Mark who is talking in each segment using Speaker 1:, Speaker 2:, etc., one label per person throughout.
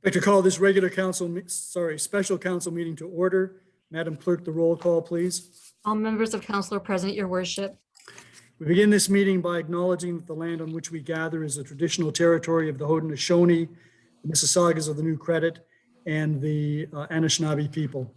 Speaker 1: I'd like to call this regular special council meeting to order. Madam Clerk, the roll call, please.
Speaker 2: All members of council are present, your worship.
Speaker 1: We begin this meeting by acknowledging that the land on which we gather is the traditional territory of the Haudenosaunee, the Mississaugas of the New Credit, and the Anishinaabe people.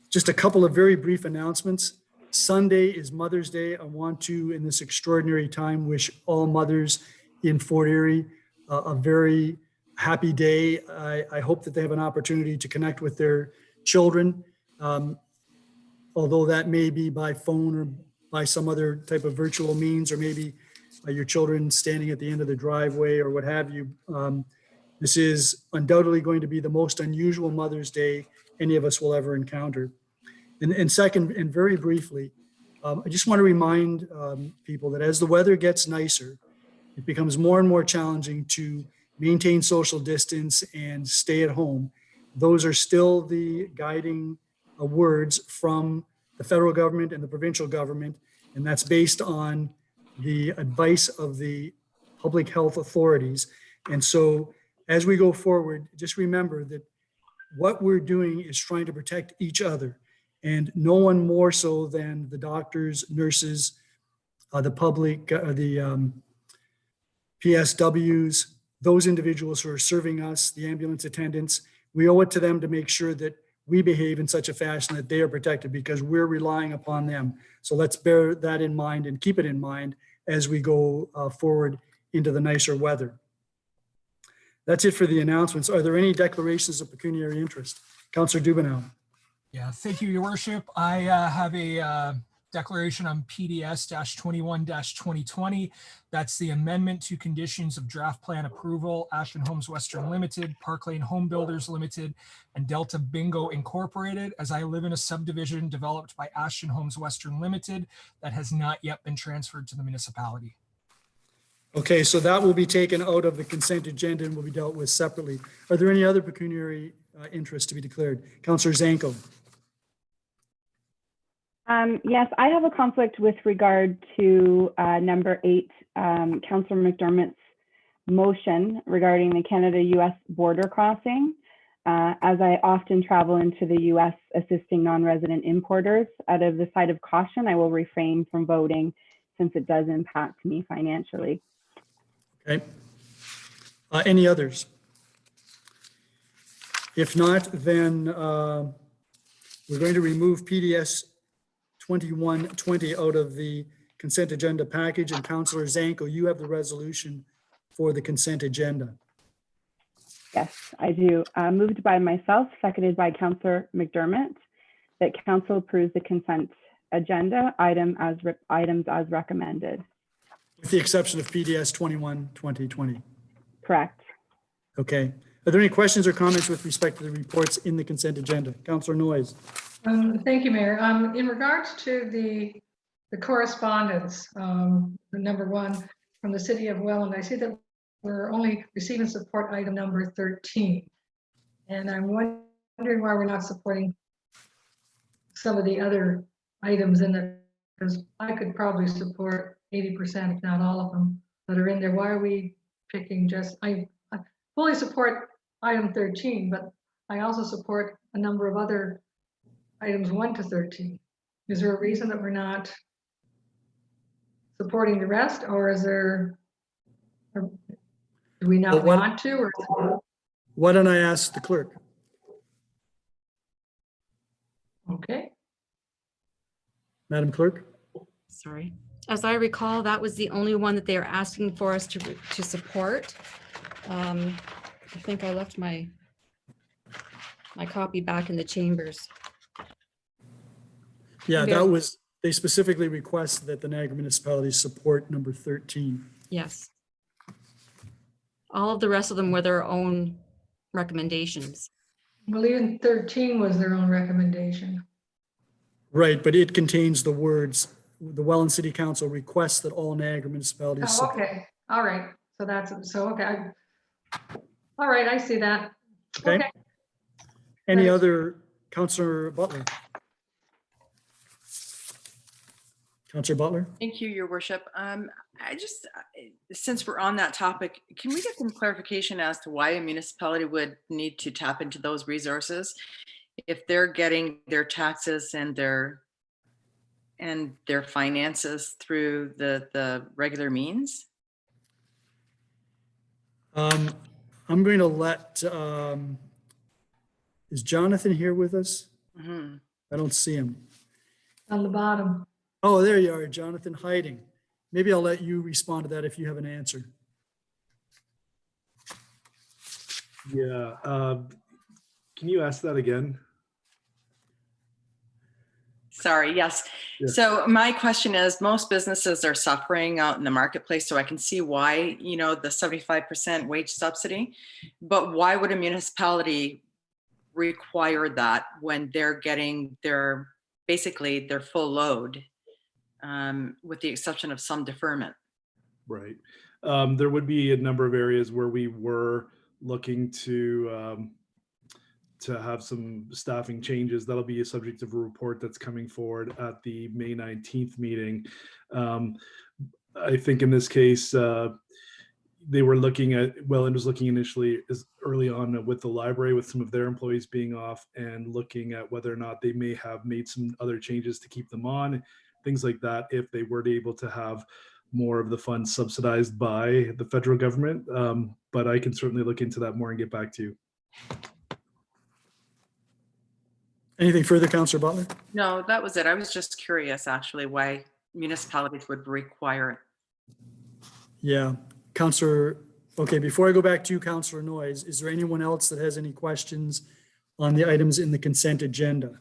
Speaker 1: Just a couple of very brief announcements. Sunday is Mother's Day. I want to, in this extraordinary time, wish all mothers in Fort Erie a very happy day. I hope that they have an opportunity to connect with their children, although that may be by phone or by some other type of virtual means, or maybe your children standing at the end of the driveway or what have you. This is undoubtedly going to be the most unusual Mother's Day any of us will ever encounter. And second, and very briefly, I just want to remind people that as the weather gets nicer, it becomes more and more challenging to maintain social distance and stay at home. Those are still the guiding words from the federal government and the provincial government, and that's based on the advice of the public health authorities. And so as we go forward, just remember that what we're doing is trying to protect each other, and no one more so than the doctors, nurses, the public, the PSWs, those individuals who are serving us, the ambulance attendants. We owe it to them to make sure that we behave in such a fashion that they are protected, because we're relying upon them. So let's bear that in mind and keep it in mind as we go forward into the nicer weather. That's it for the announcements. Are there any declarations of pecuniary interest? Councillor Dubanow.
Speaker 3: Yeah, thank you, Your Worship. I have a declaration on PDS-21-2020. That's the amendment to conditions of draft plan approval, Ashton Homes Western Limited, Park Lane Home Builders Limited, and Delta Bingo Incorporated, as I live in a subdivision developed by Ashton Homes Western Limited that has not yet been transferred to the municipality.
Speaker 1: Okay, so that will be taken out of the consent agenda and will be dealt with separately. Are there any other pecuniary interests to be declared? Councillor Zanko.
Speaker 4: Yes, I have a conflict with regard to number 8, Councillor McDermott's motion regarding the Canada-US border crossing. As I often travel into the US assisting non-resident importers, out of the side of caution, I will refrain from voting since it does impact me financially.
Speaker 1: Okay. Any others? If not, then we're going to remove PDS 2120 out of the consent agenda package. And Councillor Zanko, you have the resolution for the consent agenda.
Speaker 4: Yes, I do. Moved by myself, seconded by Councillor McDermott, that council approves the consent agenda items as recommended.
Speaker 1: With the exception of PDS 21-2020.
Speaker 4: Correct.
Speaker 1: Okay. Are there any questions or comments with respect to the reports in the consent agenda? Councillor Noyes.
Speaker 5: Thank you, Mayor. In regards to the correspondence, the number 1 from the City of Welland, I see that we're only receiving support item number 13. And I'm wondering why we're not supporting some of the other items in there, because I could probably support 80%, if not all of them, that are in there. Why are we picking just, I fully support item 13, but I also support a number of other items 1 to 13. Is there a reason that we're not supporting the rest, or is there, or do we not want to? Or
Speaker 1: why don't I ask the clerk?
Speaker 5: okay.
Speaker 1: Madam Clerk.
Speaker 2: Sorry. As I recall, that was the only one that they are asking for us to support. I think I left my copy back in the chambers.
Speaker 1: Yeah, that was, they specifically request that the Niagara municipalities support number 13.
Speaker 2: Yes. All of the rest of them were their own recommendations.
Speaker 5: Well, even 13 was their own recommendation.
Speaker 1: Right, but it contains the words, the Welland City Council requests that all Niagara municipalities
Speaker 5: Oh,
Speaker 1: support.
Speaker 5: okay. All right. So that's, so, okay. All right, I see that.
Speaker 1: Okay. Any
Speaker 5: Right.
Speaker 1: other, Councillor Butler? Councillor Butler?
Speaker 6: Thank you, Your Worship. I just, since we're on that topic, can we get some clarification as to why a municipality would need to tap into those resources if they're getting their taxes and their finances through the regular means?
Speaker 1: I'm going to let, is Jonathan here with us?
Speaker 6: Mhm.
Speaker 1: I don't see him.
Speaker 5: On the bottom.
Speaker 1: Oh, there you are, Jonathan, hiding. Maybe I'll let you respond to that if you have an answer.
Speaker 7: Yeah, can you ask that again?
Speaker 6: Sorry, yes.
Speaker 7: Yeah.
Speaker 6: So my question is, most businesses are suffering out in the marketplace, so I can see why, you know, the 75% wage subsidy, but why would a municipality require that when they're getting basically their full load, with the exception of some deferment?
Speaker 7: Right. There would be a number of areas where we were looking to have some staffing changes. That'll be a subject of a report that's coming forward at the May 19th meeting. I think in this case, they were looking at, Welland was looking initially as early on with the library with some of their employees being off and looking at whether or not they may have made some other changes to keep them on, things like that, if they were able to have more of the funds subsidized by the federal government. But I can certainly look into that more and get back to you.
Speaker 1: Anything further, Councillor Butler?
Speaker 6: No, that was it. I was just curious actually why municipalities would require it.
Speaker 1: Yeah, Councillor, okay, before I go back to you, Councillor Noyes, is there anyone else that has any questions on the items in the consent agenda?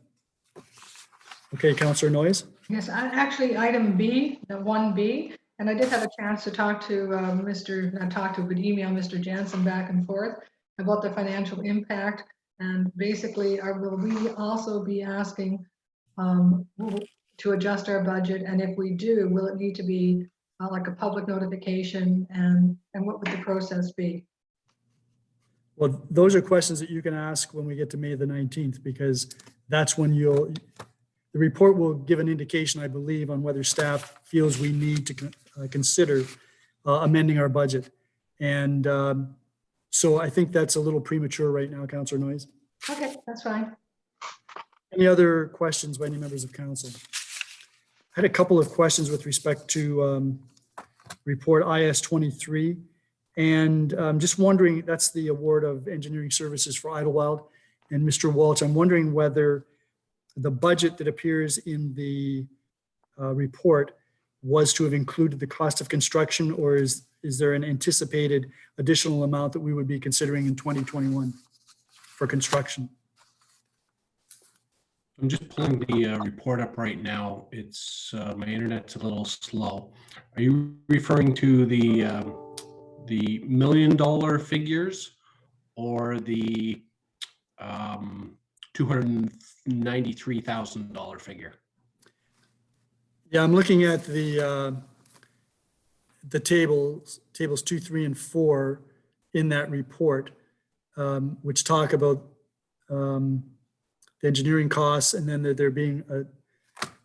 Speaker 1: Okay, Councillor Noyes?
Speaker 5: Yes, actually, item B, the 1B, and I did have a chance to talk to not talk to, but email Mr. Jansen back and forth about the financial impact. And basically, will we also be asking to adjust our budget? And if we do, will it need to be like a public notification? And what would the process be?
Speaker 1: Well, those are questions that you can ask when we get to May the 19th, because that's when the report will give an indication, I believe, on whether staff feels we need to consider amending our budget. And so I think that's a little premature right now, Councillor Noyes.
Speaker 5: Okay, that's fine.
Speaker 1: Any other questions by any members of council? I had a couple of questions with respect to report IS 23. And I'm just wondering, that's the award of engineering services for Idlewild. And Mr. Walsh, I'm wondering whether the budget that appears in the report was to have included the cost of construction, or is there an anticipated additional amount that we would be considering in 2021 for construction?
Speaker 8: I'm just pulling the report up right now. It's my internet's a little slow. Are you referring to the $1 million figures or the $293,000 figure?
Speaker 1: Yeah, I'm looking at the tables 2, 3, and 4 in that report, which talk about the engineering costs, and then there being a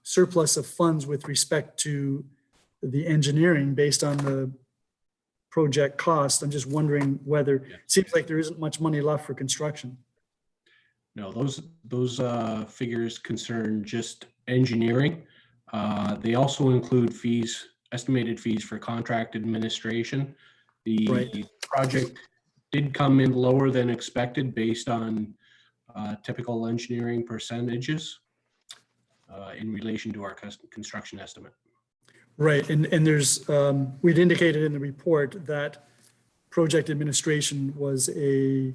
Speaker 1: surplus of funds with respect to the engineering based on the project cost. I'm just wondering whether, it seems like there isn't much money left for construction.
Speaker 8: No, those figures concern just engineering. They also include fees, estimated fees for contract administration. The
Speaker 1: Right.
Speaker 8: project did come in lower than expected based on typical engineering percentages in relation to our construction estimate.
Speaker 1: Right, and there's, we'd indicated in the report that project administration was a,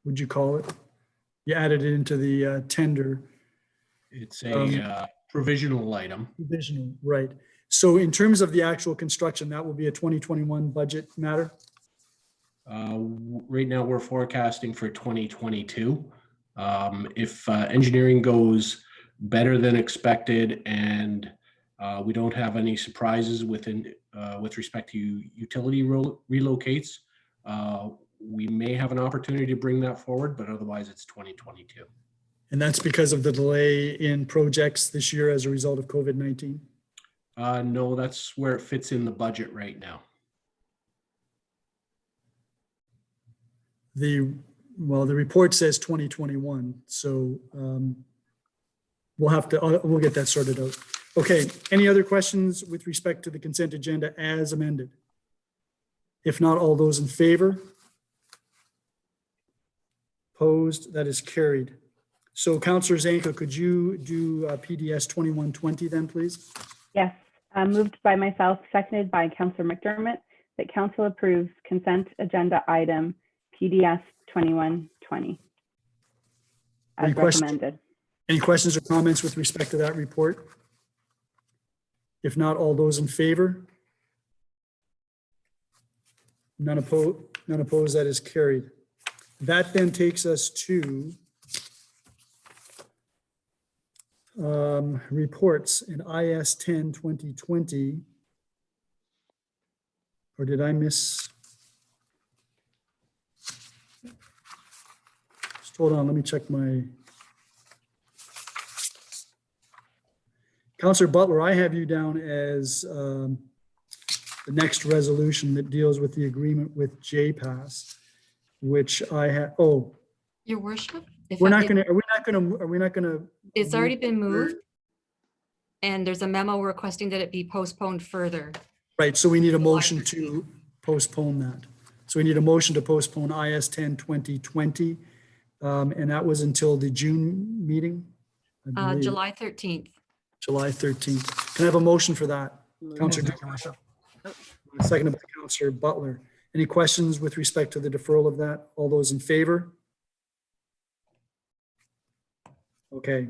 Speaker 1: what'd you call it? You added it into the tender.
Speaker 8: It's a provisional item.
Speaker 1: Provisional, right. So in terms of the actual construction, that will be a 2021 budget matter?
Speaker 8: Right now, we're forecasting for 2022. If engineering goes better than expected and we don't have any surprises with respect to utility relocates, we may have an opportunity to bring that forward, but otherwise it's 2022.
Speaker 1: And that's because of the delay in projects this year as a result of COVID-19?
Speaker 8: No, that's where it fits in the budget right now.
Speaker 1: Well, the report says 2021, so we'll get that sorted out. Okay, any other questions with respect to the consent agenda as amended? If not, all those in favor? Opposed? That is carried. So Councillor Zanko, could you do PDS 2120 then, please?
Speaker 4: Yes, moved by myself, seconded by Councillor McDermott, that council approves consent agenda item PDS 2120
Speaker 1: Any
Speaker 4: as
Speaker 1: questions?
Speaker 4: recommended.
Speaker 1: Any questions or comments with respect to that report? If not, all those in favor? None opposed, that is carried. That then takes us to reports in IS 10 2020. Or did I miss? Just hold on, let me check my. Councillor Butler, I have you down as the next resolution that deals with the agreement with JPass, which I have, oh,
Speaker 2: Your worship? If
Speaker 1: we're
Speaker 2: I-
Speaker 1: not gonna, are we not gonna?
Speaker 2: It's already been moved. And there's a memo requesting that it be postponed further.
Speaker 1: Right, so we need a motion to postpone that. So we need a motion to postpone IS 10 2020. And that was until the June meeting? I believe.
Speaker 2: July 13th.
Speaker 1: July 13th. Can I have a motion for that? Councillor
Speaker 3: Thank you, Your Worship.
Speaker 1: seconded by Councillor Butler. Any questions with respect to the deferral of that? All those in favor? Okay.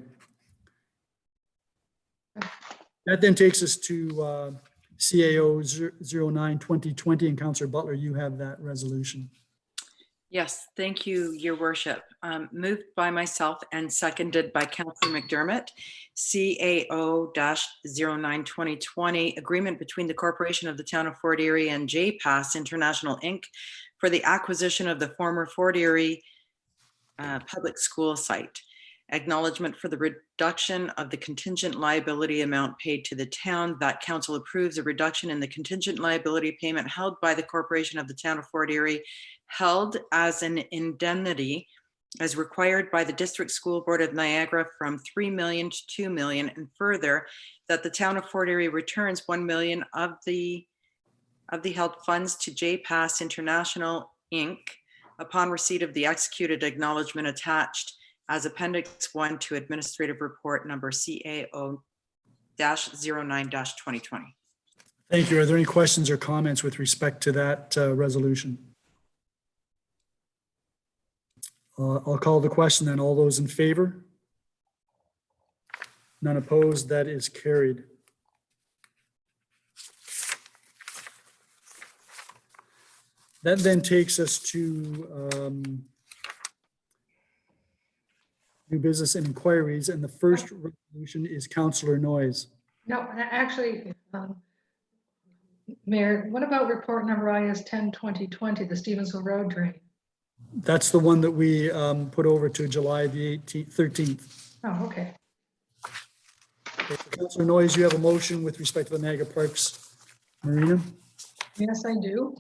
Speaker 1: That then takes us to CAO 09 2020, and Councillor Butler, you have that resolution.
Speaker 6: Yes, thank you, Your Worship. Moved by myself and seconded by Councillor McDermott. CAO-09 2020, agreement between the Corporation of the Town of Fort Erie and JPass International Inc. for the acquisition of the former Fort Erie public school site. Acknowledgement for the reduction of the contingent liability amount paid to the town. That council approves a reduction in the contingent liability payment held by the Corporation of the Town of Fort Erie, held as an indemnity as required by the District School Board of Niagara from $3 million to $2 million, and further that the Town of Fort Erie returns $1 million of the held funds to JPass International Inc. upon receipt of the executed acknowledgement attached as Appendix 1 to Administrative Report number CAO-09-2020.
Speaker 1: Thank you. Are there any questions or comments with respect to that resolution? I'll call the question then. All those in favor? None opposed. That is carried. That then takes us to new business and inquiries, and the first resolution is Councillor Noyes.
Speaker 5: No, actually, Mayor, what about report number IS 10 2020, the Stevensville Road drain?
Speaker 1: That's the one that we put over to July the 13th.
Speaker 5: Oh, okay.
Speaker 1: Okay, so Councillor Noyes, you have a motion with respect to the Niagara Parks Marina.
Speaker 5: Yes, I do.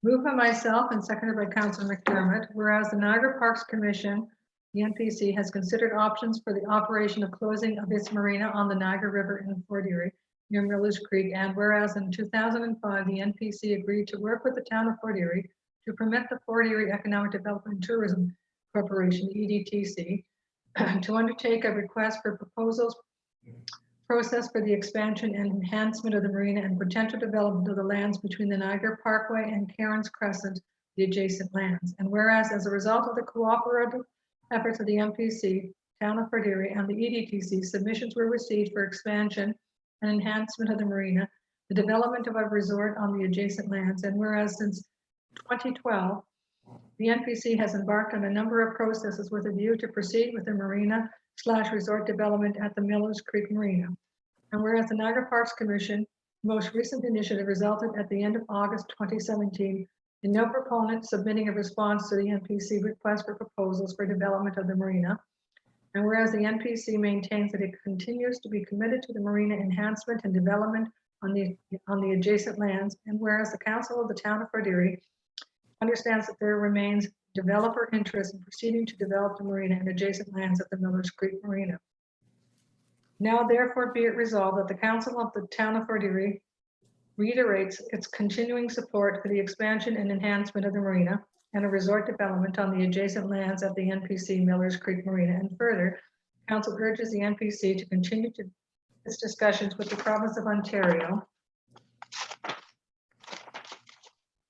Speaker 5: Moved by myself and seconded by Councillor McDermott, whereas the Niagara Parks Commission, the NPC, has considered options for the operation of closing of its marina on the Niagara River in Fort Erie near Millers Creek, and whereas in 2005, the NPC agreed to work with the town of Fort Erie to permit the Fort Erie Economic Development and Tourism Corporation, EDTC, to undertake a request for proposals process for the expansion and enhancement of the marina and potential development of the lands between the Niagara Parkway and Karen's Crescent, the adjacent lands. And whereas as a result of the cooperative efforts of the MPC, Town of Fort Erie, and the EDTC, submissions were received for expansion and enhancement of the marina, the development of a resort on the adjacent lands. And whereas since 2012, the NPC has embarked on a number of processes with a view to proceed with the marina/resort development at the Millers Creek Marina. And whereas the Niagara Parks Commission most recent initiative resulted at the end of August 2017 in no proponent submitting a response to the NPC request for proposals for development of the marina. And whereas the NPC maintains that it continues to be committed to the marina enhancement and development on the adjacent lands, and whereas the Council of the Town of Fort Erie understands that there remains developer interest in proceeding to develop the marina and adjacent lands at the Millers Creek Marina. Now therefore be it resolved that the Council of the Town of Fort Erie reiterates its continuing support for the expansion and enhancement of the marina and a resort development on the adjacent lands at the NPC Millers Creek Marina. And further, Council urges the NPC to continue its discussions with the province of Ontario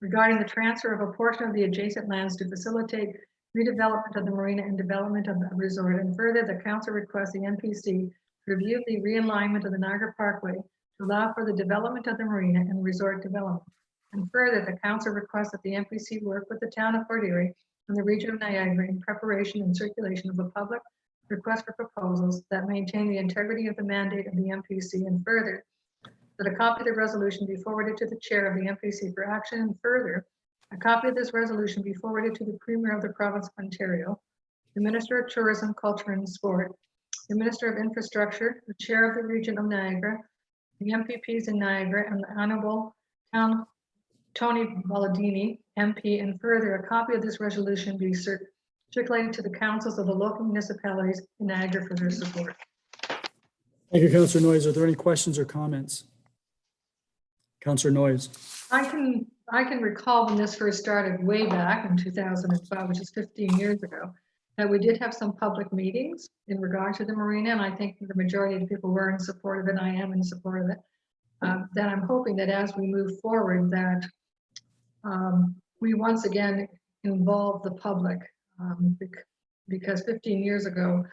Speaker 5: regarding the transfer of a portion of the adjacent lands to facilitate redevelopment of the marina and development of the resort. And further, the Council requests the NPC review the realignment of the Niagara Parkway to allow for the development of the marina and resort development. And further, the Council requests that the NPC work with the Town of Fort Erie and the region of Niagara in preparation and circulation of a public request for proposals that maintain the integrity of the mandate of the NPC. And further, that a copy of the resolution be forwarded to the chair of the NPC for action. And further, a copy of this resolution be forwarded to the Premier of the Province of Ontario, the Minister of Tourism, Culture and Sport, the Minister of Infrastructure, the Chair of the Region of Niagara, the MPPs in Niagara, and the Honourable Tony Balladini, MP. And further, a copy of this resolution be circulated to the councils of the local municipalities in Niagara for their support.
Speaker 1: Thank you, Councillor Noyes. Are there any questions or comments? Councillor Noyes.
Speaker 5: I can recall when this first started way back in 2005, which is 15 years ago, that we did have some public meetings in regard to the marina, and I think the majority of the people were in support of it, and I am in support of it. That I'm hoping that as we move forward, that we once again involve the public, because 15 years ago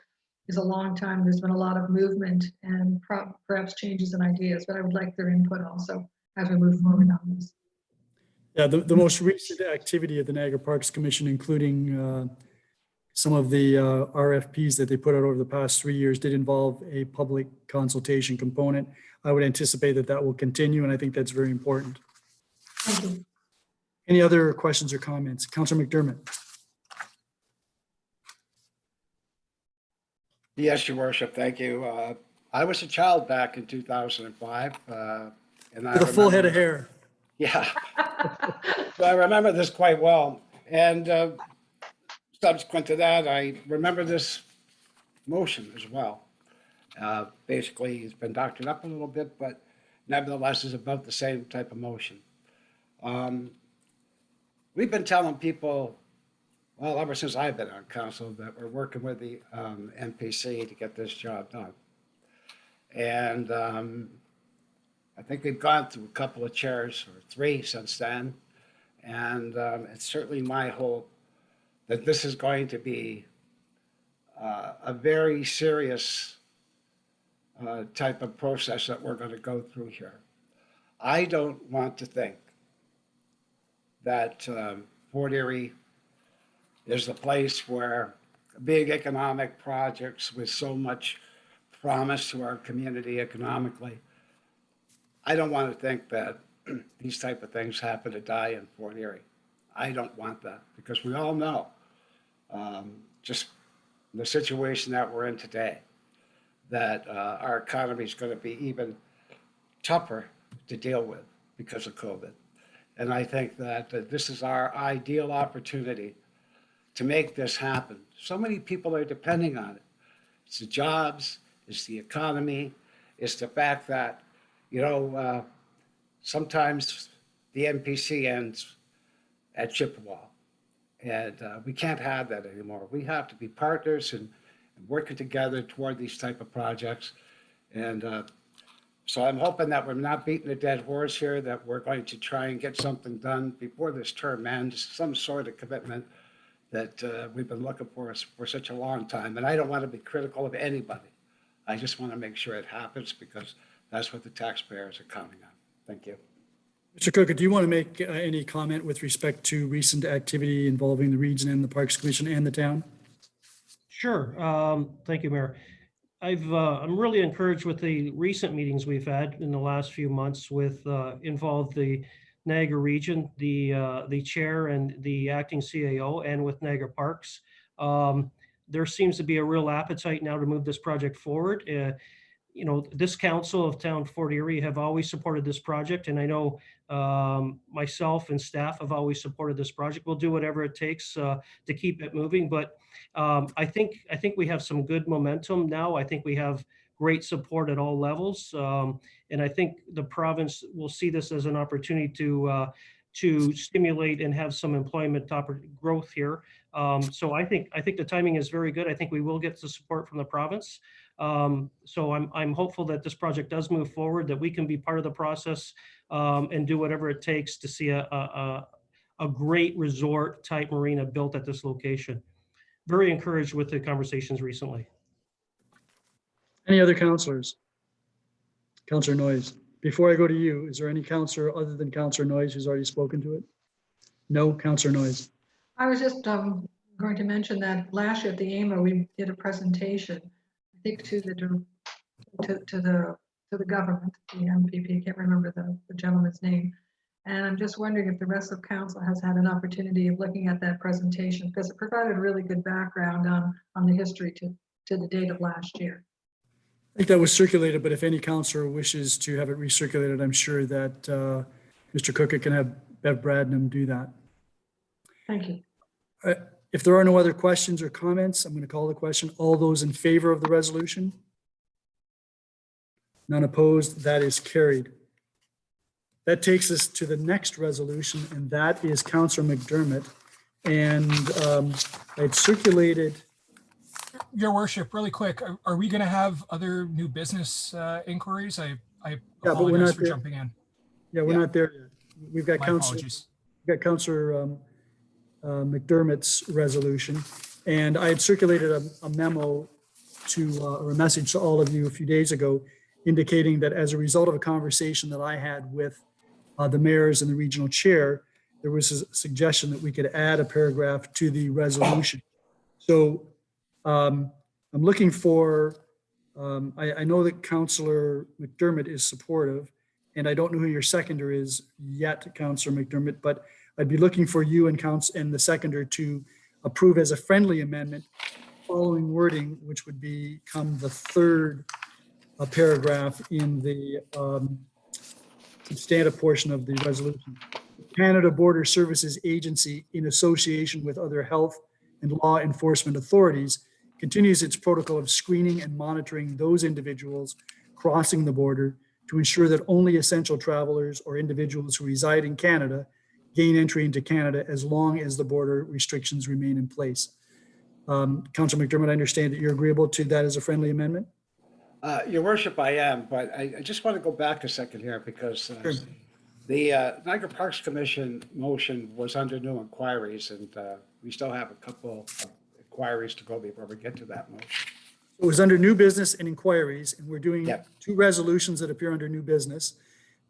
Speaker 5: is a long time. There's been a lot of movement and perhaps changes in ideas, but I would like their input also as we move forward on this.
Speaker 1: Yeah, the most recent activity of the Niagara Parks Commission, including some of the RFPs that they put out over the past 3 years, did involve a public consultation component. I would anticipate that that will continue, and I think that's very important.
Speaker 5: Thank you.
Speaker 1: Any other questions or comments? Councillor McDermott.
Speaker 9: Yes, Your Worship, thank you. I was a child back in 2005. And I
Speaker 1: With a full head
Speaker 9: remember-
Speaker 1: of hair.
Speaker 9: Yeah. So I remember this quite well. And subsequent to that, I remember this motion as well. Basically, it's been doctored up a little bit, but nevertheless is about the same type of motion. We've been telling people, well, ever since I've been on council, that we're working with the NPC to get this job done. And I think we've gone through a couple of chairs, or 3 since then. And it's certainly my hope that this is going to be a very serious type of process that we're going to go through here. I don't want to think that Fort Erie is the place where big economic projects with so much promise to our community economically. I don't want to think that these type of things happen to die in Fort Erie. I don't want that, because we all know just the situation that we're in today, that our economy is going to be even tougher to deal with because of COVID. And I think that this is our ideal opportunity to make this happen. So many people are depending on it. It's the jobs, it's the economy, it's the fact that, you know, sometimes the NPC ends at Chippewa. And we can't have that anymore. We have to be partners and working together toward these type of projects. And so I'm hoping that we're not beating a dead horse here, that we're going to try and get something done before this term ends, some sort of commitment that we've been looking for such a long time. And I don't want to be critical of anybody. I just want to make sure it happens, because that's what the taxpayers are counting on. Thank you.
Speaker 1: Mr. Cook, do you want to make any comment with respect to recent activity involving the region and the Parks Commission and the town?
Speaker 10: Sure. Thank you, Mayor. I'm really encouraged with the recent meetings we've had in the last few months with involved the Niagara Region, the chair and the acting CAO, and with Niagara Parks. there seems to be a real appetite now to move this project forward. This council of town Fort Erie have always supported this project, and I know myself and staff have always supported this project. We'll do whatever it takes to keep it moving, but I think we have some good momentum now. I think we have great support at all levels, and I think the province will see this as an opportunity to stimulate and have some employment growth here. So I think the timing is very good. I think we will get the support from the province. So I'm hopeful that this project does move forward, that we can be part of the process and do whatever it takes to see a great resort type marina built at this location. Very encouraged with the conversations recently.
Speaker 1: Any other councillors? Councillor Noyes. Before I go to you, is there any councillor other than Councillor Noyes who's already spoken to it? No, Councillor Noyes.
Speaker 5: I was just going to mention that last year at the AMA, we did a presentation, I think to the government, the MPP, can't remember the gentleman's name. And I'm just wondering if the rest of council has had an opportunity of looking at that presentation, because it provided a really good background on the history to the date of last year.
Speaker 1: I think that was circulated, but if any councillor wishes to have it recirculated, I'm sure that Mr. Cook can have Bev Bradnam do that.
Speaker 5: Thank you.
Speaker 1: If there are no other questions or comments, I'm going to call the question. All those in favor of the resolution? None opposed. That is carried. That takes us to the next resolution, and that is Councillor McDermott. And I had circulated.
Speaker 3: Your worship, really quick, are we going to have other new business inquiries? I
Speaker 1: but we're
Speaker 3: apologize
Speaker 1: not
Speaker 3: for
Speaker 1: there.
Speaker 3: jumping in.
Speaker 1: Yeah, we're not there yet. We've got
Speaker 3: My
Speaker 1: Councillor.
Speaker 3: apologies.
Speaker 1: We've got Councillor McDermott's resolution, and I had circulated a memo or a message to all of you a few days ago, indicating that as a result of a conversation that I had with the mayors and the regional chair, there was a suggestion that we could add a paragraph to the resolution. So I'm looking for, I know that Councillor McDermott is supportive, and I don't know who your seconder is yet, Councillor McDermott, but I'd be looking for you and the seconder to approve as a friendly amendment following wording, which would become the third paragraph in the substantive portion of the resolution. Canada Border Services Agency, in association with other health and law enforcement authorities, continues its protocol of screening and monitoring those individuals crossing the border to ensure that only essential travelers or individuals who reside in Canada gain entry into Canada as long as the border restrictions remain in place. Councillor McDermott, I understand that you're agreeable to that as a friendly amendment?
Speaker 9: Your worship, I am, but I just want to go back a second here because
Speaker 1: Sure.
Speaker 9: the Niagara Parks Commission motion was under new inquiries, and we still have a couple of inquiries to go before we get to that motion.
Speaker 1: It was under new business and inquiries, and we're doing
Speaker 9: Yep.
Speaker 1: two resolutions that appear under new business.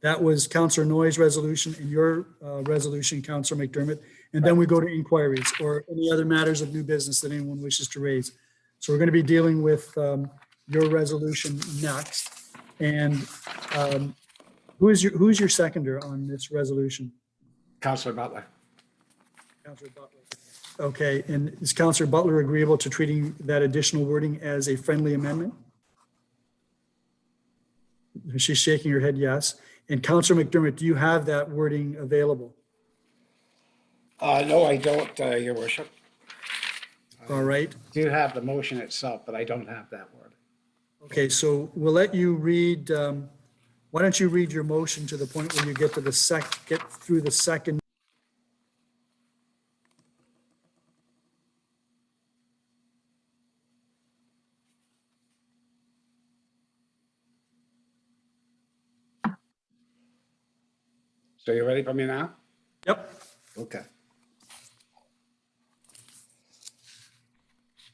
Speaker 1: That was Councillor Noyes' resolution and your resolution, Councillor McDermott. And then we go to inquiries or any other matters of new business that anyone wishes to raise. So we're going to be dealing with your resolution next. And who's your seconder on this resolution?
Speaker 9: Councillor Butler.
Speaker 1: Councillor Butler. Okay, and is Councillor Butler agreeable to treating that additional wording as a friendly amendment? She's shaking her head yes. And Councillor McDermott, do you have that wording available?
Speaker 9: No, I don't, your worship.
Speaker 1: All right.
Speaker 9: I do have the motion itself, but I don't have that word.
Speaker 1: Okay, so we'll let you read. Why don't you read your motion to the point where you get to get through the second.
Speaker 9: So you ready for me now?
Speaker 1: Yep.
Speaker 9: Okay.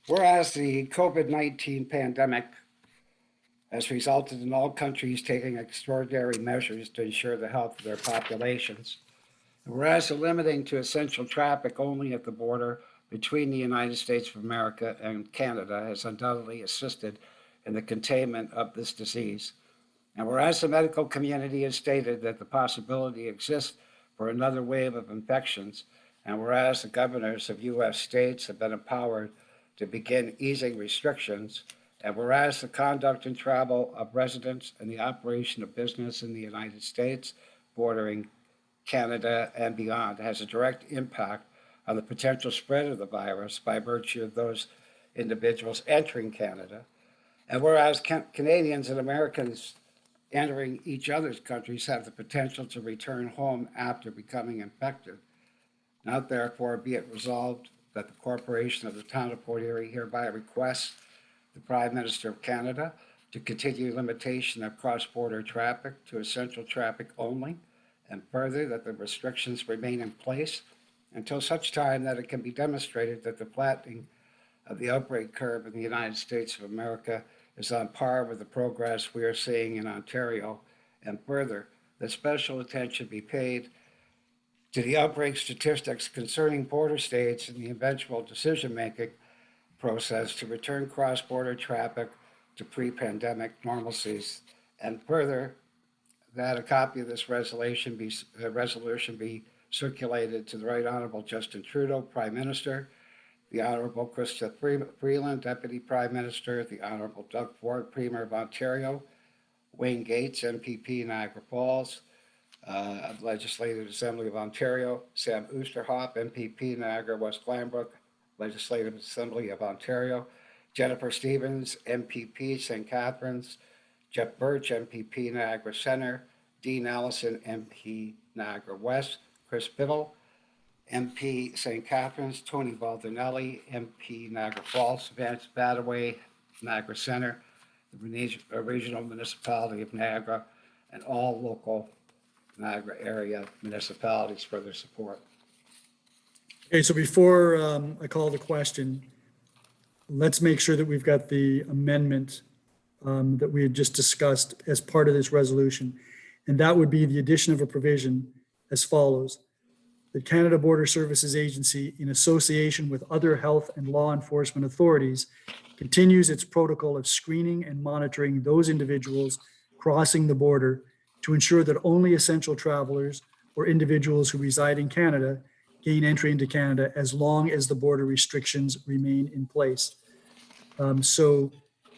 Speaker 9: Whereas the COVID-19 pandemic has resulted in all countries taking extraordinary measures to ensure the health of their populations, and whereas the limiting to essential traffic only at the border between the United States of America and Canada has undoubtedly assisted in the containment of this disease, and whereas the medical community has stated that the possibility exists for another wave of infections, and whereas the governors of U.S. states have been empowered to begin easing restrictions, and whereas the conduct and travel of residents and the operation of business in the United States bordering Canada and beyond has a direct impact on the potential spread of the virus by virtue of those individuals entering Canada, and whereas Canadians and Americans entering each other's countries have the potential to return home after becoming infected, now therefore be it resolved that the Corporation of the Town of Port Erie hereby requests the Prime Minister of Canada to continue limitation of cross-border traffic to essential traffic only, and further that the restrictions remain in place until such time that it can be demonstrated that the flattening of the outbreak curve in the United States of America is on par with the progress we are seeing in Ontario, and further that special attention be paid to the outbreak statistics concerning border states and the eventual decision-making process to return cross-border traffic to pre-pandemic normalcies, and further that a copy of this resolution be circulated to the Right Honorable Justin Trudeau, Prime Minister, the Honorable Chrystia Freeland, Deputy Prime Minister, the Honorable Doug Ford, Premier of Ontario, Wayne Gates, MPP, Niagara Falls, Legislative Assembly of Ontario, Sam Oosterhoff, MPP, Niagara West Glanbrook, Legislative Assembly of Ontario, Jennifer Stevens, MPP, St. Catharines, Jeff Birch, MPP, Niagara Center, Dean Allison, MP, Niagara West, Chris Biddle, MP, St. Catharines, Tony Baldinelli, MP, Niagara Falls, Vance Badaway, Niagara Center, the Regional Municipality of Niagara, and all local Niagara area municipalities for their support.
Speaker 1: Okay, so before I call the question, let's make sure that we've got the amendment that we had just discussed as part of this resolution. And that would be the addition of a provision as follows. The Canada Border Services Agency, in association with other health and law enforcement authorities, continues its protocol of screening and monitoring those individuals crossing the border to ensure that only essential travelers or individuals who reside in Canada gain entry into Canada as long as the border restrictions remain in place. So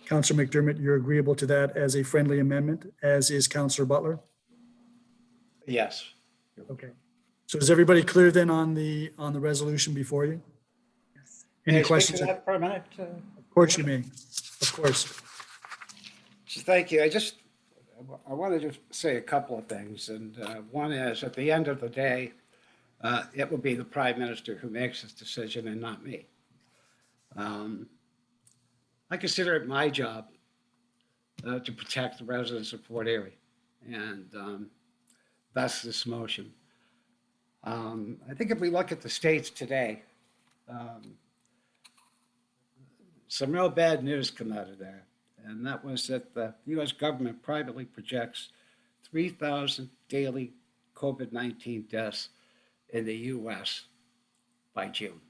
Speaker 1: Councillor McDermott, you're agreeable to that as a friendly amendment, as is Councillor Butler?
Speaker 9: Yes.
Speaker 1: Okay. So is everybody clear then on the resolution before you?
Speaker 9: May
Speaker 1: Any
Speaker 9: I speak
Speaker 1: questions?
Speaker 9: to that for a minute?
Speaker 1: Of course you may. Of course.
Speaker 9: So thank you. I want to just say a couple of things. And one is, at the end of the day, it will be the Prime Minister who makes this decision and not me. I consider it my job to protect the residents of Port Erie, and that's this motion. I think if we look at the states today, some real bad news come out of there, and that was that the U.S. government privately projects 3,000 daily COVID-19 deaths in the U.S. by June.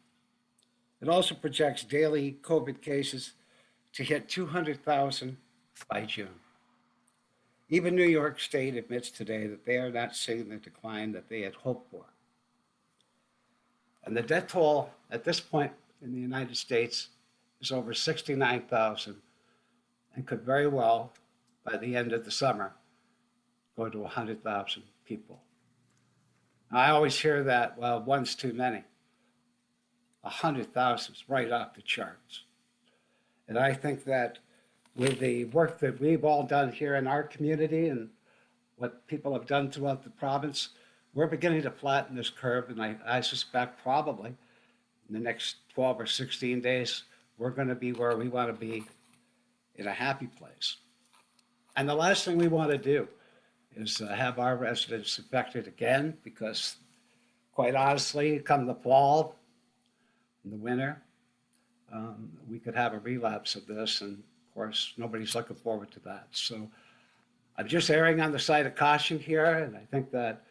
Speaker 9: It also projects daily COVID cases to hit 200,000 by June. Even New York State admits today that they are not seeing the decline that they had hoped for. And the death toll at this point in the United States is over 69,000 and could very well, by the end of the summer, go to 100,000 people. Now, I always hear that, well, one's too many. 100,000 is right off the charts. And I think that with the work that we've all done here in our community and what people have done throughout the province, we're beginning to flatten this curve. And I suspect probably in the next 12 or 16 days, we're going to be where we want to be, in a happy place. And the last thing we want to do is have our residents affected again, because quite honestly, come the fall, in the winter, we could have a relapse of this, and of course, nobody's looking forward to that. So I'm just erring on the side of caution here, and I think that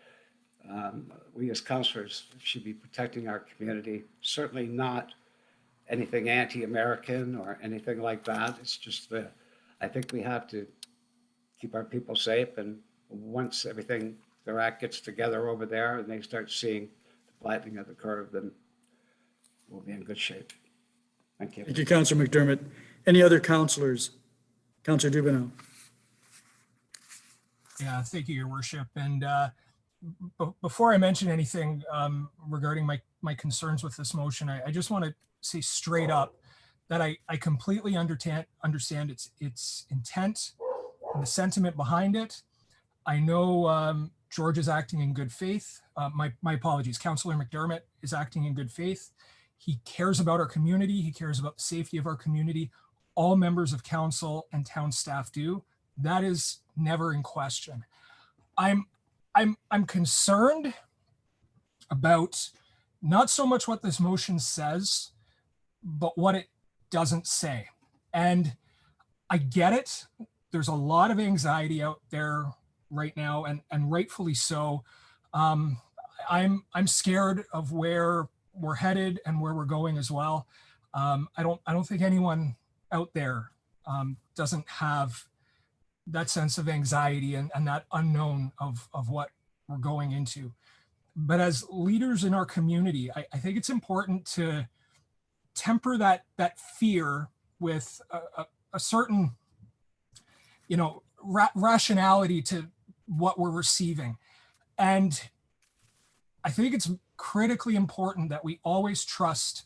Speaker 9: we as councillors should be protecting our community, certainly not anything anti-American or anything like that. It's just that I think we have to keep our people safe, and once everything, their act gets together over there and they start seeing the flattening of the curve, then we'll be in good shape. Thank you.
Speaker 1: Thank you, Councillor McDermott. Any other councillors? Councillor Dubanow.
Speaker 3: Yeah, thank you, Your Worship. And before I mention anything regarding my concerns with this motion, I just want to say straight up that I completely understand its intent and the sentiment behind it. I know George is acting in good faith. My apologies, Councillor McDermott is acting in good faith. He cares about our community. He cares about the safety of our community. All members of council and town staff do. That is never in question. I'm concerned about not so much what this motion says, but what it doesn't say. And I get it. There's a lot of anxiety out there right now, and rightfully so. I'm scared of where we're headed and where we're going as well. I don't think anyone out there doesn't have that sense of anxiety and that unknown of what we're going into. But as leaders in our community, I think it's important to temper that fear with a certain, rationality to what we're receiving. And I think it's critically important that we always trust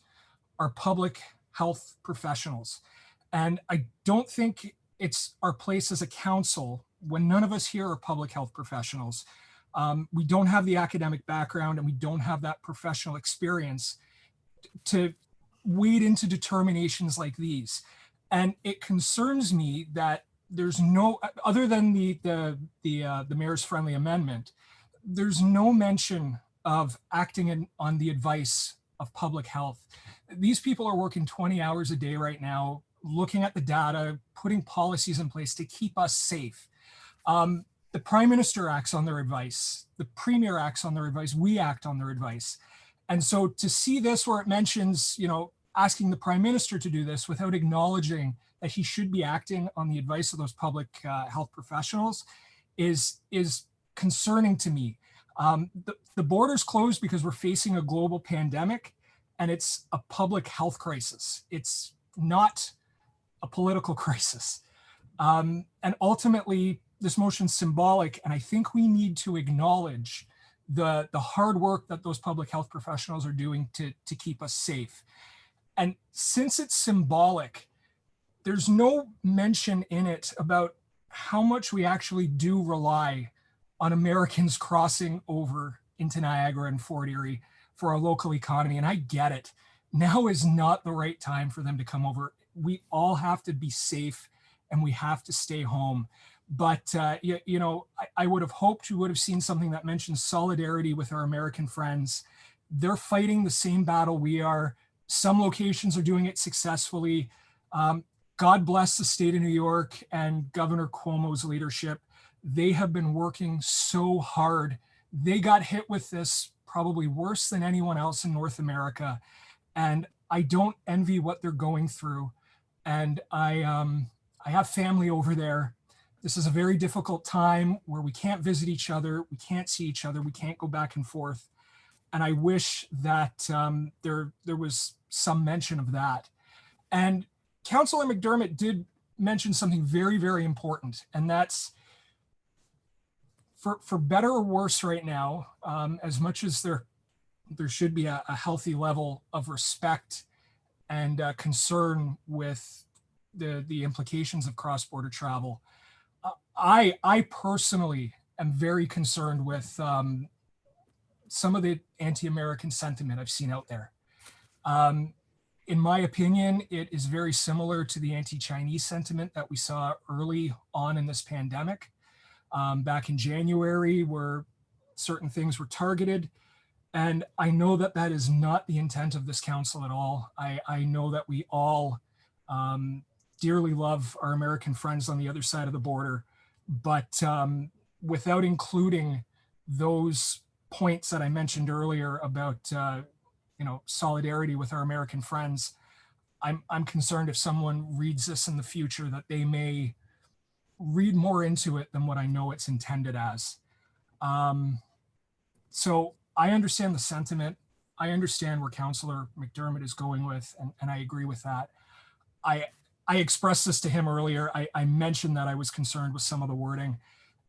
Speaker 3: our public health professionals. And I don't think it's our place as a council, when none of us here are public health professionals. We don't have the academic background and we don't have that professional experience to wade into determinations like these. And it concerns me that there's no, other than the mayor's friendly amendment, there's no mention of acting on the advice of public health. These people are working 20 hours a day right now, looking at the data, putting policies in place to keep us safe. The Prime Minister acts on their advice. The Premier acts on their advice. We act on their advice. And so to see this where it mentions, asking the Prime Minister to do this without acknowledging that he should be acting on the advice of those public health professionals is concerning to me. The border's closed because we're facing a global pandemic, and it's a public health crisis. It's not a political crisis. And ultimately, this motion's symbolic, and I think we need to acknowledge the hard work that those public health professionals are doing to keep us safe. And since it's symbolic, there's no mention in it about how much we actually do rely on Americans crossing over into Niagara and Fort Erie for our local economy. And I get it. Now is not the right time for them to come over. We all have to be safe and we have to stay home. But, I would have hoped you would have seen something that mentions solidarity with our American friends. They're fighting the same battle we are. Some locations are doing it successfully. God bless the state of New York and Governor Cuomo's leadership. They have been working so hard. They got hit with this probably worse than anyone else in North America. And I don't envy what they're going through. And I have family over there. This is a very difficult time where we can't visit each other. We can't see each other. We can't go back and forth. And I wish that there was some mention of that. And Councillor McDermott did mention something very, very important. And that's for better or worse right now, as much as there should be a healthy level of respect and concern with the implications of cross-border travel. I personally am very concerned with some of the anti-American sentiment I've seen out there. In my opinion, it is very similar to the anti-Chinese sentiment that we saw early on in this pandemic, back in January, where certain things were targeted. And I know that that is not the intent of this council at all. I know that we all dearly love our American friends on the other side of the border, but without including those points that I mentioned earlier about solidarity with our American friends, I'm concerned if someone reads this in the future that they may read more into it than what I know it's intended as. So I understand the sentiment. I understand where Councillor McDermott is going with, and I agree with that. I expressed this to him earlier. I mentioned that I was concerned with some of the wording,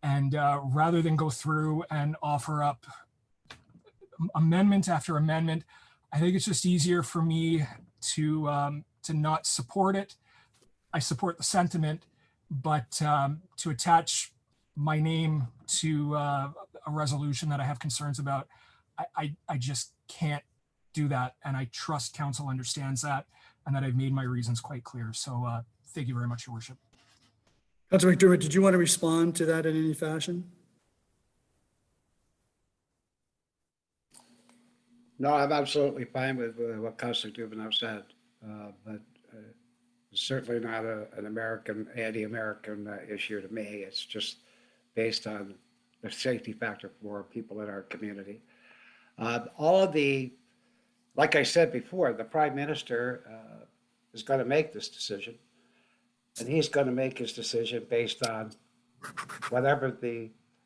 Speaker 3: and rather than go through and offer up amendment after amendment, I think it's just easier for me to not support it. I support the sentiment, but to attach my name to a resolution that I have concerns about, I just can't do that. And I trust council understands that and that I've made my reasons quite clear. So thank you very much, Your Worship.
Speaker 1: Councillor McDermott, did you want to respond to that in any fashion?
Speaker 9: No, I'm absolutely fine with what Councillor Dubanow said, but it's certainly not an anti-American issue to me. It's just based on the safety factor for people in our community. All of the, like I said before, the Prime Minister is going to make this decision, and he's going to make his decision based on whatever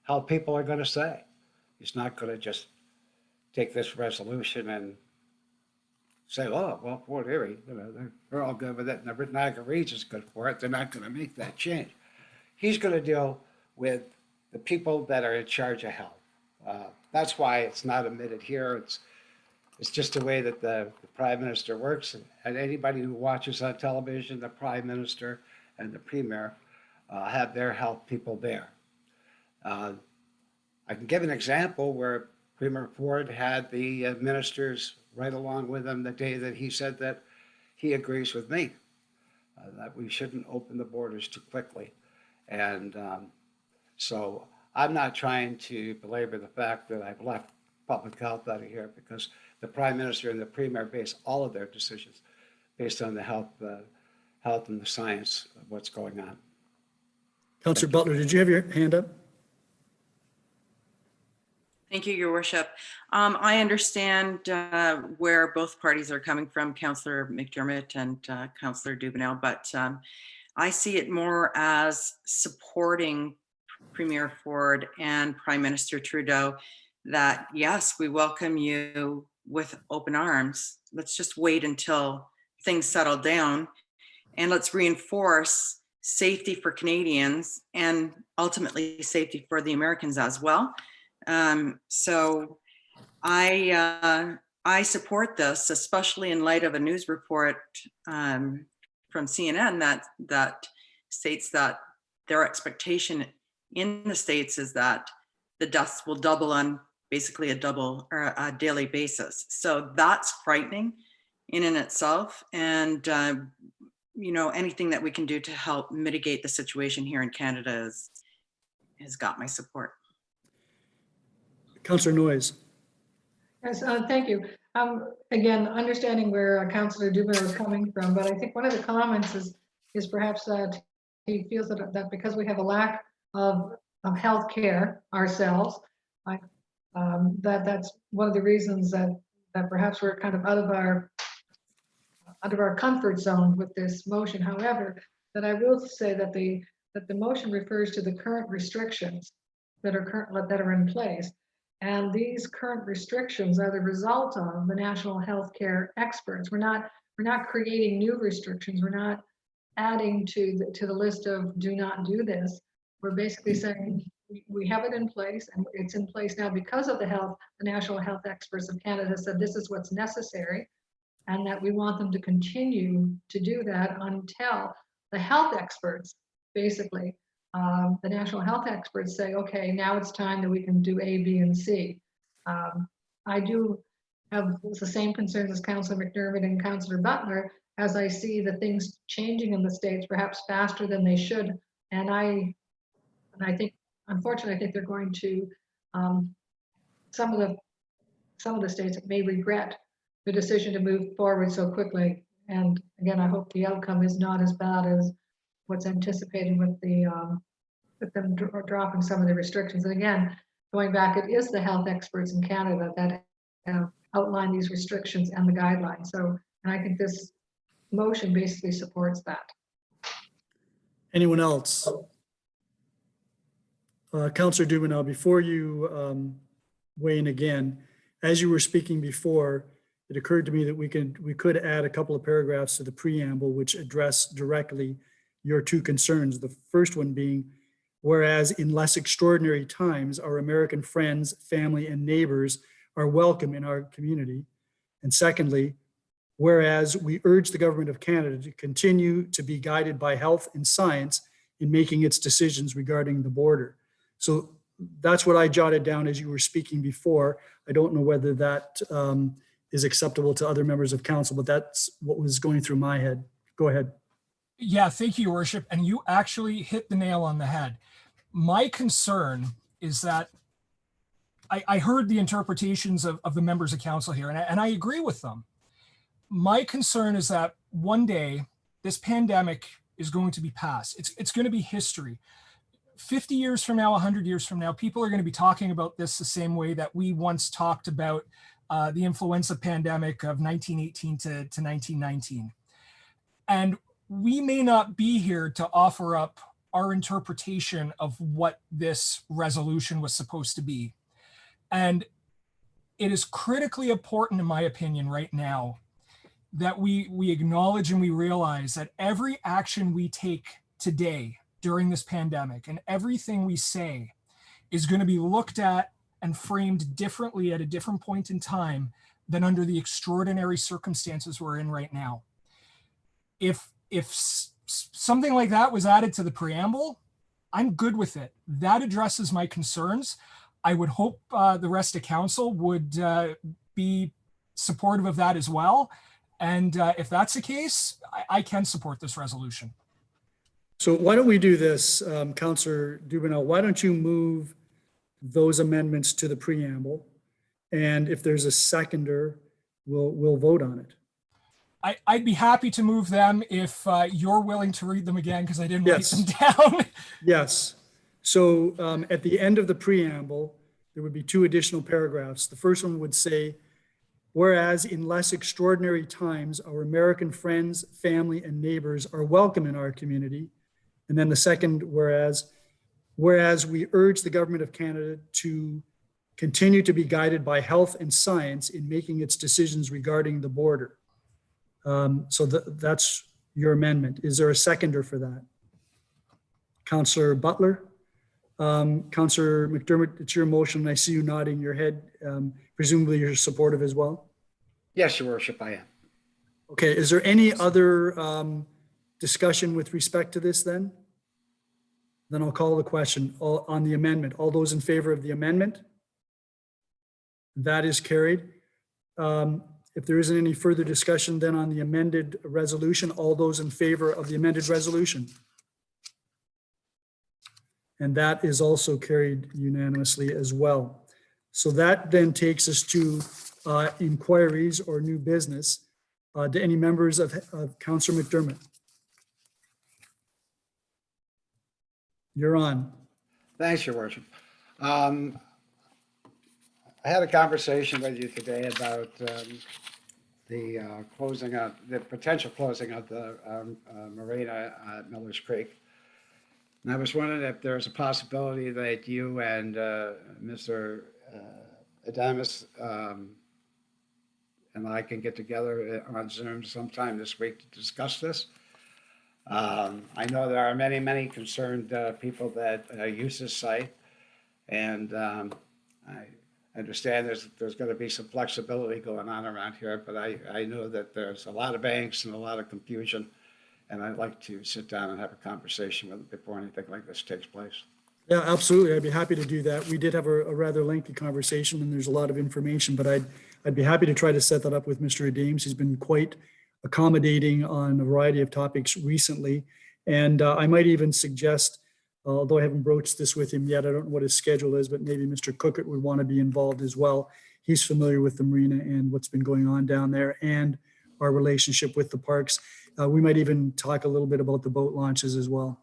Speaker 9: how people are going to say. He's not going to just take this resolution and say, oh, well, Fort Erie, they're all good with it, and the Niagara Region is good for it. They're not going to make that change. He's going to deal with the people that are in charge of health. That's why it's not omitted here. It's just the way that the Prime Minister works, and anybody who watches on television, the Prime Minister and the Premier have their health people there. I can give an example where Premier Ford had the ministers right along with him the day that he said that he agrees with me, that we shouldn't open the borders too quickly. And so I'm not trying to belabor the fact that I've left public health out of here, because the Prime Minister and the Premier base all of their decisions based on the health and the science of what's going on.
Speaker 1: Councillor Butler, did you have your hand up?
Speaker 6: Thank you, Your Worship. I understand where both parties are coming from, Councillor McDermott and Councillor Dubanow, but I see it more as supporting Premier Ford and Prime Minister Trudeau that, yes, we welcome you with open arms. Let's just wait until things settle down, and let's reinforce safety for Canadians and ultimately safety for the Americans as well. So I support this, especially in light of a news report from CNN that states that their expectation in the States is that the deaths will double on basically a daily basis. So that's frightening in and itself. And, anything that we can do to help mitigate the situation here in Canada has got my support.
Speaker 1: Councillor Noyes.
Speaker 5: Yes, thank you. Again, understanding where Councillor Dubanow is coming from, but I think one of the comments is perhaps that he feels that because we have a lack of health care ourselves, that's one of the reasons that perhaps we're kind of out of our comfort zone with this motion. However, that I will say that the motion refers to the current restrictions that are in place. And these current restrictions are the result of the national health care experts. We're not creating new restrictions. We're not adding to the list of do not do this. We're basically saying we have it in place, and it's in place now because of the national health experts of Canada said this is what's necessary, and that we want them to continue to do that until the health experts, basically, the national health experts say, okay, now it's time that we can do A, B, and C. I do have the same concerns as Councillor McDermott and Councillor Butler, as I see the things changing in the States perhaps faster than they should. And I think, unfortunately, I think they're going to, some of the states may regret the decision to move forward so quickly. And again, I hope the outcome is not as bad as what's anticipated with them dropping some of the restrictions. And again, going back, it is the health experts in Canada that outline these restrictions and the guidelines. So, and I think this motion basically supports that.
Speaker 1: Anyone else? Councillor Dubanow, before you weigh in again, as you were speaking before, it occurred to me that we could add a couple of paragraphs to the preamble which address directly your two concerns. The first one being, whereas in less extraordinary times, our American friends, family, and neighbors are welcome in our community. And secondly, whereas we urge the government of Canada to continue to be guided by health and science in making its decisions regarding the border. So that's what I jotted down as you were speaking before. I don't know whether that is acceptable to other members of council, but that's what was going through my head. Go ahead.
Speaker 3: Yeah, thank you, Your Worship. And you actually hit the nail on the head. My concern is that I heard the interpretations of the members of council here, and I agree with them. My concern is that one day this pandemic is going to be past. It's going to be history. 50 years from now, 100 years from now, people are going to be talking about this the same way that we once talked about the influenza pandemic of 1918 to 1919. And we may not be here to offer up our interpretation of what this resolution was supposed to be. And it is critically important, in my opinion, right now, that we acknowledge and we realize that every action we take today during this pandemic and everything we say is going to be looked at and framed differently at a different point in time than under the extraordinary circumstances we're in right now. If something like that was added to the preamble, I'm good with it. That addresses my concerns. I would hope the rest of council would be supportive of that as well. And if that's the case, I can support this resolution.
Speaker 1: So why don't we do this, Councillor Dubanow? Why don't you move those amendments to the preamble? And if there's a seconder, we'll vote on it.
Speaker 3: I'd be happy to move them if you're willing to read them again, because I didn't write them down.
Speaker 1: Yes. So at the end of the preamble, there would be two additional paragraphs. The first one would say, whereas in less extraordinary times, our American friends, family, and neighbors are welcome in our community. And then the second, whereas we urge the government of Canada to continue to be guided by health and science in making its decisions regarding the border. So that's your amendment. Is there a seconder for that? Councillor Butler? Councillor McDermott, it's your motion. I see you nodding your head. Presumably you're supportive as well?
Speaker 9: Yes, Your Worship, I am.
Speaker 1: Okay, is there any other discussion with respect to this then? Then I'll call the question on the amendment. All those in favor of the amendment? That is carried. If there isn't any further discussion then on the amended resolution, all those in favor of the amended resolution? And that is also carried unanimously as well. So that then takes us to inquiries or new business. Do any members of Councillor McDermott? You're on.
Speaker 9: Thanks, Your Worship. I had a conversation with you today about the potential closing of the Marina at Miller's Creek. And I was wondering if there's a possibility that you and Mr. Adamus and I can get together on Zoom sometime this week to discuss this. I know there are many, many concerned people that use this site, and I understand there's going to be some flexibility going on around here, but I know that there's a lot of banks and a lot of confusion, and I'd like to sit down and have a conversation with them before anything like this takes place.
Speaker 1: Yeah, absolutely. I'd be happy to do that. We did have a rather lengthy conversation, and there's a lot of information, but I'd be happy to try to set that up with Mr. Adames. He's been quite accommodating on a variety of topics recently. And I might even suggest, although I haven't broached this with him yet, I don't know what his schedule is, but maybe Mr. Cookett would want to be involved as well. He's familiar with the marina and what's been going on down there and our relationship with the parks. We might even talk a little bit about the boat launches as well.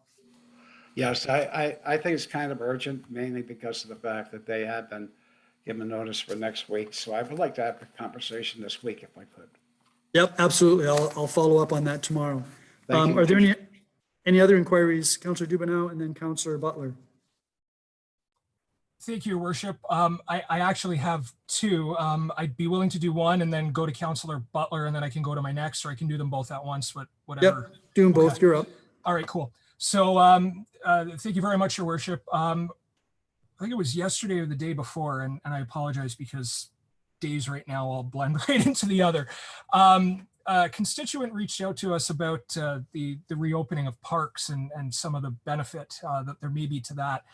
Speaker 9: Yes, I think it's kind of urgent, mainly because of the fact that they have been given notice for next week. So I would like to have a conversation this week if I could.
Speaker 1: Yep, absolutely. I'll follow up on that tomorrow.
Speaker 9: Thank you.
Speaker 1: Are there any other inquiries? Councillor Dubanow and then Councillor Butler.
Speaker 3: Thank you, Your Worship. I actually have two. I'd be willing to do one and then go to Councillor Butler, and then I can go to my next, or I can do them both at once, but whatever.
Speaker 1: Yep, doing both,
Speaker 3: Okay.
Speaker 1: you're up.
Speaker 3: All right, cool. So thank you very much, Your Worship. I think it was yesterday or the day before, and I apologize because days right now all blend right into the other. A constituent reached out to us about the reopening of parks and some of the benefit that there may be to that.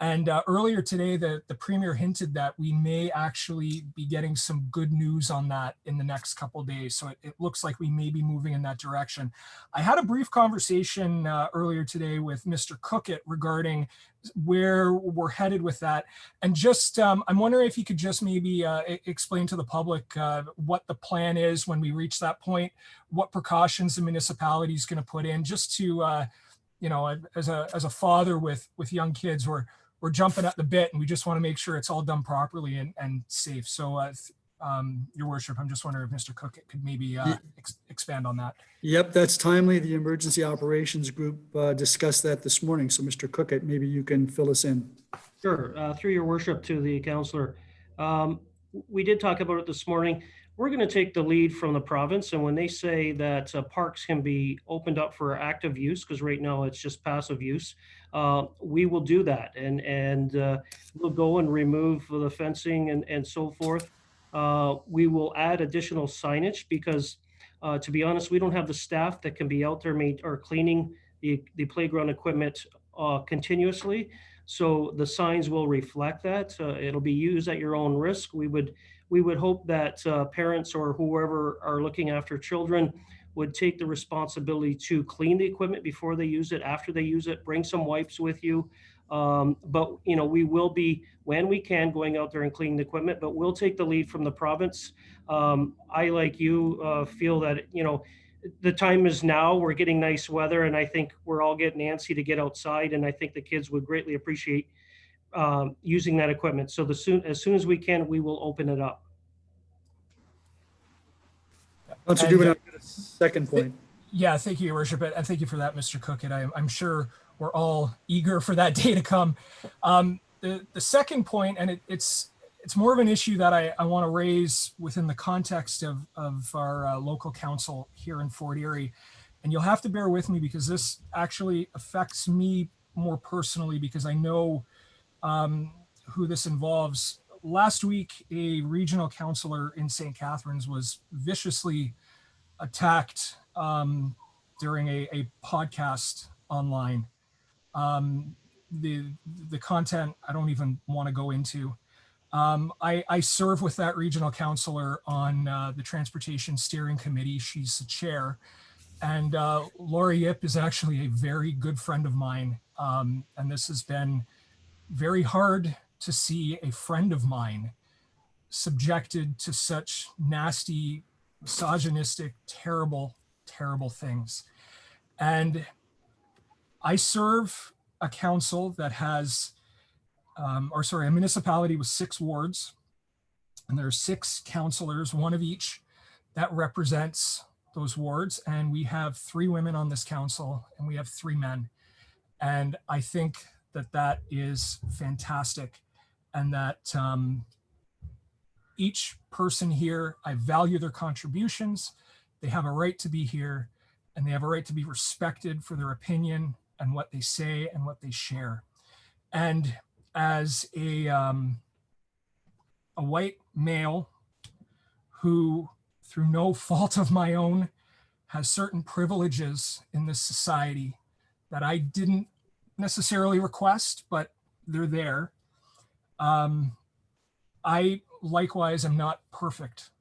Speaker 3: And earlier today, the Premier hinted that we may actually be getting some good news on that in the next couple of days. So it looks like we may be moving in that direction. I had a brief conversation earlier today with Mr. Cookett regarding where we're headed with that. And just, I'm wondering if you could just maybe explain to the public what the plan is when we reach that point, what precautions the municipality is going to put in, just to, you know, as a father with young kids, we're jumping at the bit, and we just want to make sure it's all done properly and safe. So, Your Worship, I'm just wondering if Mr. Cookett could maybe expand on that.
Speaker 1: Yep, that's timely. The Emergency Operations Group discussed that this morning. So Mr. Cookett, maybe you can fill us in.
Speaker 10: Sure. Through Your Worship to the Councillor. We did talk about it this morning. We're going to take the lead from the province, and when they say that parks can be opened up for active use, because right now it's just passive use, we will do that, and we'll go and remove the fencing and so forth. We will add additional signage because, to be honest, we don't have the staff that can be out there or cleaning the playground equipment continuously. So the signs will reflect that. It'll be used at your own risk. We would hope that parents or whoever are looking after children would take the responsibility to clean the equipment before they use it, after they use it, bring some wipes with you. But, you know, we will be, when we can, going out there and cleaning the equipment, but we'll take the lead from the province. I, like you, feel that, you know, the time is now. We're getting nice weather, and I think we're all getting antsy to get outside, and I think the kids would greatly appreciate using that equipment. So as soon as we can, we will open it up.
Speaker 1: Councillor Dubanow, second point.
Speaker 3: Yeah, thank you, Your Worship, and thank you for that, Mr. Cookett. I'm sure we're all eager for that day to come. The second point, and it's more of an issue that I want to raise within the context of our local council here in Fort Erie, and you'll have to bear with me because this actually affects me more personally because I know who this involves. Last week, a regional councillor in St. Catharines was viciously attacked during a podcast online. The content I don't even want to go into. I serve with that regional councillor on the Transportation Steering Committee. She's the chair. And Laura Yip is actually a very good friend of mine. And this has been very hard to see a friend of mine subjected to such nasty, misogynistic, terrible, terrible things. And I serve a council that has, a municipality with 6 wards, and there are 6 councillors, one of each, that represents those wards. And we have 3 women on this council, and we have 3 men. And I think that is fantastic, and that each person here, I value their contributions. They have a right to be here, and they have a right to be respected for their opinion and what they say and what they share. And as a white male who, through no fault of my own, has certain privileges in this society that I didn't necessarily request, but they're there. I likewise am not perfect,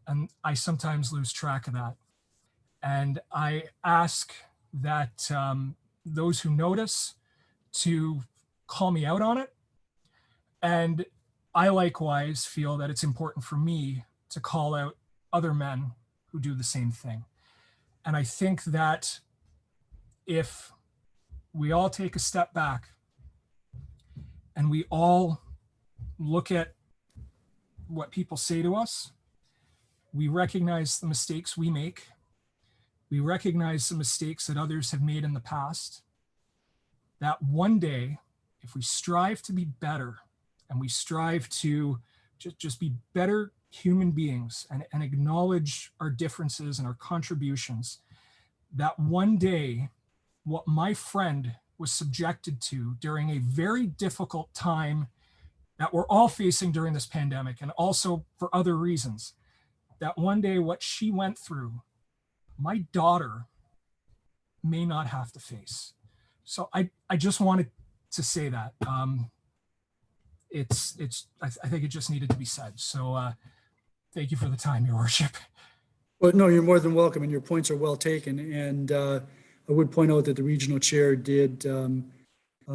Speaker 3: and I sometimes lose track of that. And I ask that those who notice to call me out on it. And I likewise feel that it's important for me to call out other men who do the same thing. And I think that if we all take a step back and we all look at what people say to us, we recognize the mistakes we make, we recognize the mistakes that others have made in the past, that one day, if we strive to be better and we strive to just be better human beings and acknowledge our differences and our contributions, that one day what my friend was subjected to during a very difficult time that we're all facing during this pandemic and also for other reasons, that one day what she went through, my daughter may not have to face. So I just wanted to say that. I think it just needed to be said. So thank you for the time, Your Worship.
Speaker 1: Well, no, you're more than welcome, and your points are well taken. And I would point out that the regional chair did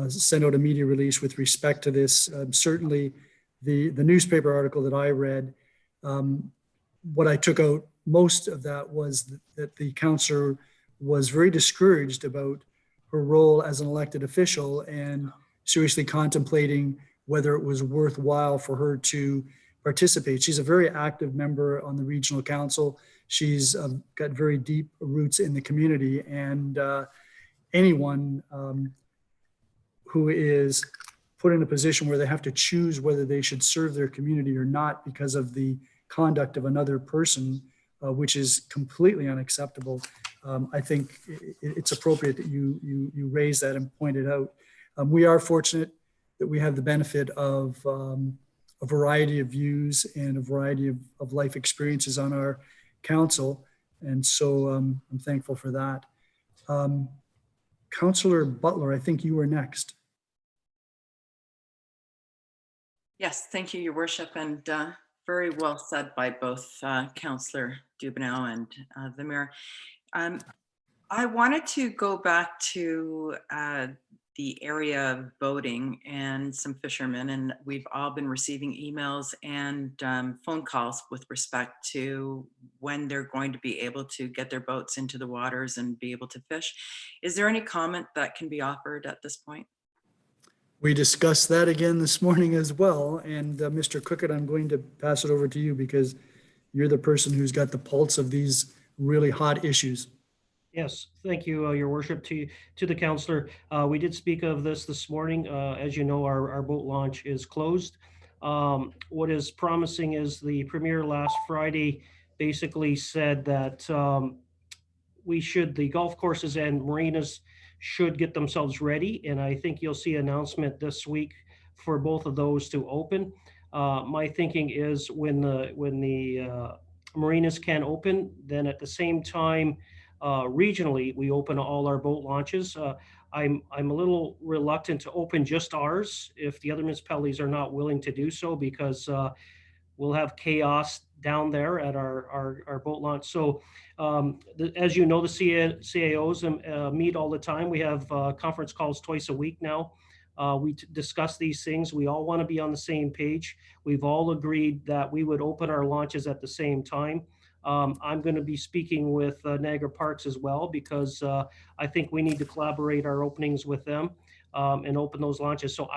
Speaker 1: send out a media release with respect to this. Certainly, the newspaper article that I read, what I took out most of that was that the councillor was very discouraged about her role as an elected official and seriously contemplating whether it was worthwhile for her to participate. She's a very active member on the regional council. She's got very deep roots in the community, and anyone who is put in a position where they have to choose whether they should serve their community or not because of the conduct of another person, which is completely unacceptable. I think it's appropriate that you raise that and point it out. We are fortunate that we have the benefit of a variety of views and a variety of life experiences on our council. And so I'm thankful for that. Councillor Butler, I think you were next.
Speaker 6: Yes, thank you, Your Worship, and very well said by both Councillor Dubanow and the Mayor. I wanted to go back to the area of boating and some fishermen, and we've all been receiving emails and phone calls with respect to when they're going to be able to get their boats into the waters and be able to fish. Is there any comment that can be offered at this point?
Speaker 1: We discussed that again this morning as well. And Mr. Cookett, I'm going to pass it over to you because you're the person who's got the pulse of these really hot issues.
Speaker 10: Yes, thank you, Your Worship. To the councillor, we did speak of this morning. As you know, our boat launch is closed. What is promising is the Premier last Friday basically said that the golf courses and marinas should get themselves ready, and I think you'll see an announcement this week for both of those to open. My thinking is when the marinas can open, then at the same time, regionally, we open all our boat launches. I'm a little reluctant to open just ours if the other municipalities are not willing to do so, because we'll have chaos down there at our boat launch. So as you know, the CAOs meet all the time. We have conference calls twice a week now. We discuss these things. We all want to be on the same page. We've all agreed that we would open our launches at the same time. I'm going to be speaking with Niagara Parks as well, because I think we need to collaborate our openings with them and open those launches. So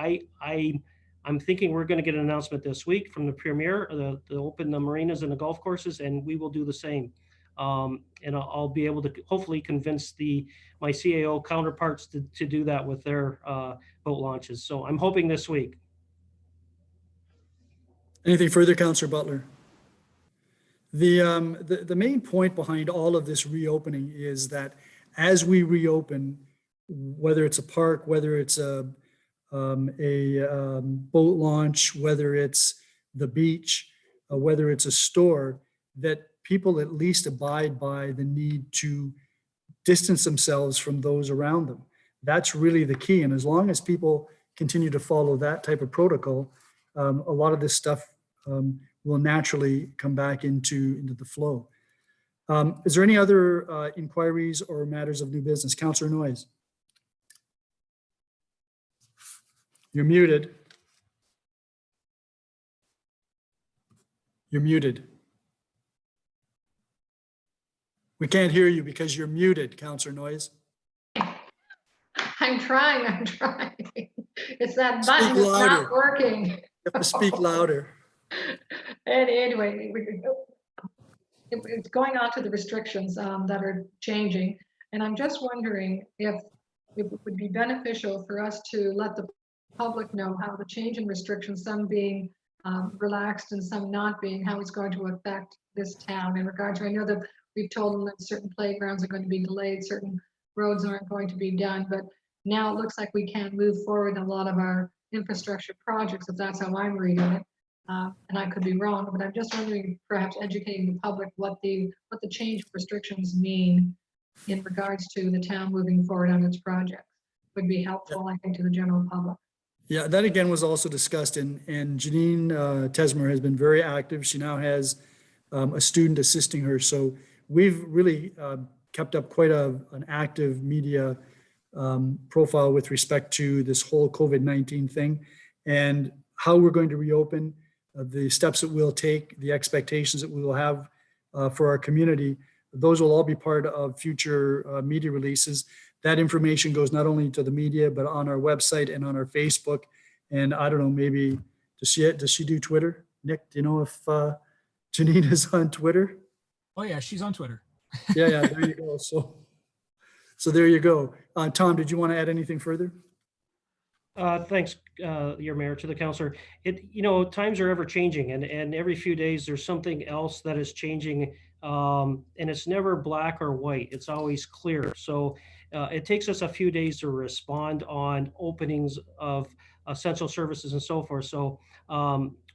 Speaker 10: I'm thinking we're going to get an announcement this week from the Premier to open the marinas and the golf courses, and we will do the same. And I'll be able to hopefully convince my CAO counterparts to do that with their boat launches. So I'm hoping this week.
Speaker 1: Anything further, Councillor Butler? The main point behind all of this reopening is that as we reopen, whether it's a park, whether it's a boat launch, whether it's the beach, whether it's a store, that people at least abide by the need to distance themselves from those around them. That's really the key. And as long as people continue to follow that type of protocol, a lot of this stuff will naturally come back into the flow. Is there any other inquiries or matters of new business? Councillor Noyes. You're muted. You're muted. We can't hear you because you're muted, Councillor Noyes.
Speaker 5: I'm trying. It's that button that's not working.
Speaker 1: You have to speak louder.
Speaker 5: And anyway, it's going on to the restrictions that are changing. And I'm just wondering if it would be beneficial for us to let the public know how the change in restrictions, some being relaxed and some not being, how it's going to affect this town in regard to, I know that we've told them that certain playgrounds are going to be delayed, certain roads aren't going to be done, but now it looks like we can move forward in a lot of our infrastructure projects, if that's how I'm reading it. And I could be wrong, but I'm just wondering, perhaps educating the public what the change restrictions mean in regards to the town moving forward on its projects would be helpful, I think, to the general public.
Speaker 1: Yeah, that again was also discussed, and Janine Tesmer has been very active. She now has a student assisting her. So we've really kept up quite an active media profile with respect to this whole COVID-19 thing and how we're going to reopen, the steps that we'll take, the expectations that we will have for our community. Those will all be part of future media releases. That information goes not only to the media, but on our website and on our Facebook. And I don't know, maybe, does she do Twitter? Nick, do you know if Janine is on Twitter?
Speaker 3: Oh yeah, she's on Twitter.
Speaker 1: Yeah, there you go. So there you go. Tom, did you want to add anything further?
Speaker 10: Thanks, your mayor, to the councillor. Times are ever changing, and every few days there's something else that is changing, and it's never black or white. It's always clear. So it takes us a few days to respond on openings of essential services and so forth. So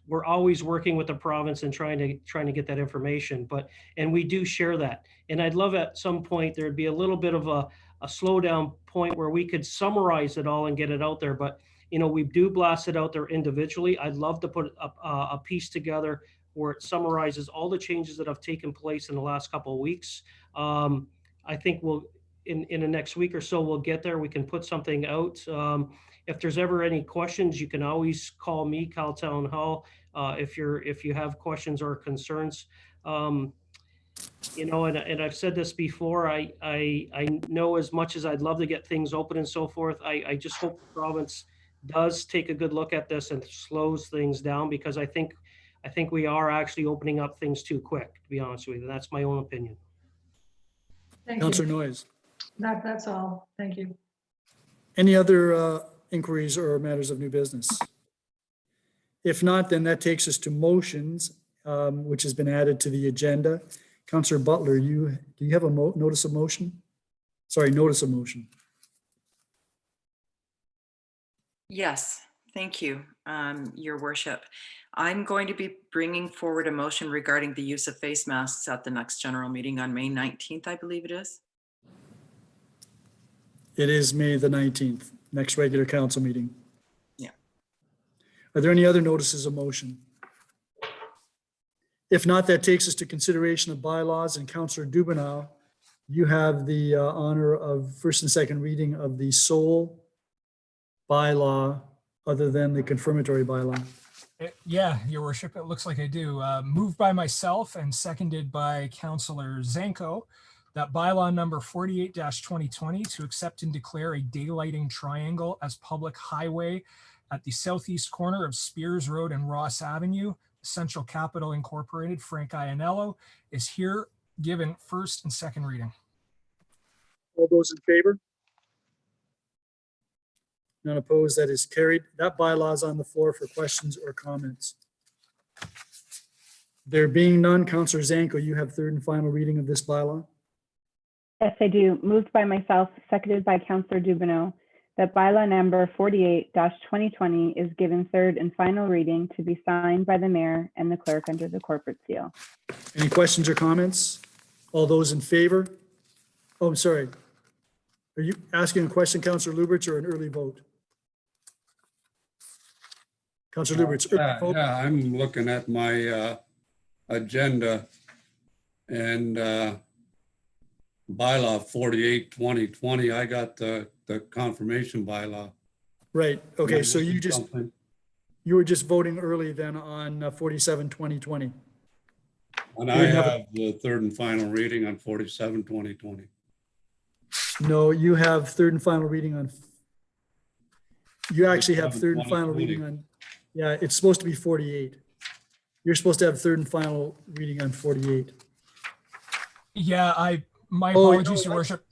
Speaker 10: we're always working with the province and trying to get that information. And we do share that. And I'd love at some point there'd be a little bit of a slowdown point where we could summarize it all and get it out there. But we do blast it out there individually. I'd love to put a piece together where it summarizes all the changes that have taken place in the last couple of weeks. I think we'll in the next week or so we'll get there. We can put something out. If there's ever any questions, you can always call me, Cal Town Hall, if you have questions or concerns. And I've said this before, I know as much as I'd love to get things open and so forth, I just hope the province does take a good look at this and slows things down, because I think we are actually opening up things too quick, to be honest with you. That's my own opinion.
Speaker 5: Thank
Speaker 1: Councillor
Speaker 5: you.
Speaker 1: Noyes.
Speaker 5: That's all. Thank you.
Speaker 1: Any other inquiries or matters of new business? If not, then that takes us to motions, which has been added to the agenda. Councillor Butler, do you have a notice of motion? Sorry, notice of motion.
Speaker 6: Yes, thank you, Your Worship. I'm going to be bringing forward a motion regarding the use of face masks at the next general meeting on May 19th, I believe it is.
Speaker 1: It is May the 19th, next regular council meeting.
Speaker 6: Yeah.
Speaker 1: Are there any other notices of motion? If not, that takes us to consideration of bylaws, and Councillor Dubanow, you have the honor of first and second reading of the sole bylaw other than the confirmatory bylaw.
Speaker 3: Yeah, Your Worship, it looks like I do. Moved by myself and seconded by Councillor Zanko, that bylaw number 48-2020 to accept and declare a daylighting triangle as public highway at the southeast corner of Spears Road and Ross Avenue, Essential Capital Incorporated, Frank Iannello, is here given first and second reading.
Speaker 1: All those in favor? None opposed, that is carried. That bylaw is on the floor for questions or comments. There being none, Councillor Zanko, you have third and final reading of this bylaw.
Speaker 4: Yes, I do. Moved by myself, seconded by Councillor Dubanow, that bylaw number 48-2020 is given third and final reading to be signed by the mayor and the clerk under the corporate seal.
Speaker 1: Any questions or comments? All those in favor? Oh, I'm sorry. Are you asking a question, Councillor Lubberts, or an early vote? Councillor Lubberts, early vote?
Speaker 11: Yeah, I'm looking at my agenda, and bylaw 48-2020, I got the confirmation bylaw.
Speaker 1: Right, okay, so you
Speaker 11: Something.
Speaker 1: were just voting early then on 47-2020.
Speaker 11: And I have the third and final reading on 47-2020.
Speaker 1: No, you have third and final reading on, you actually have third and final reading on, yeah, it's supposed to be 48. You're supposed to have third and final reading on 48.
Speaker 3: Yeah, my
Speaker 1: Oh,
Speaker 3: apologies,
Speaker 1: no,
Speaker 3: Your Worship.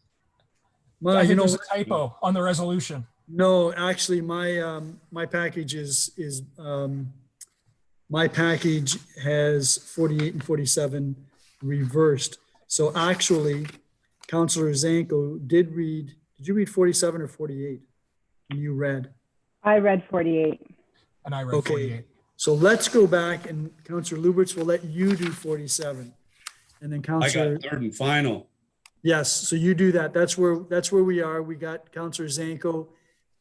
Speaker 1: Well,
Speaker 3: I
Speaker 1: you
Speaker 3: think
Speaker 1: know,
Speaker 3: there's a typo on the resolution.
Speaker 1: No, actually, my package my package has 48 and 47 reversed. So actually, Councillor Zanko did you read 47 or 48? And you read?
Speaker 4: I read 48.
Speaker 3: And I read
Speaker 1: Okay.
Speaker 3: 48.
Speaker 1: So let's go back and Councillor Lubberts will let you do 47. And then
Speaker 11: I
Speaker 1: Councillor,
Speaker 11: got third and final.
Speaker 1: yes, so you do that. That's where we are. We got Councillor Zanko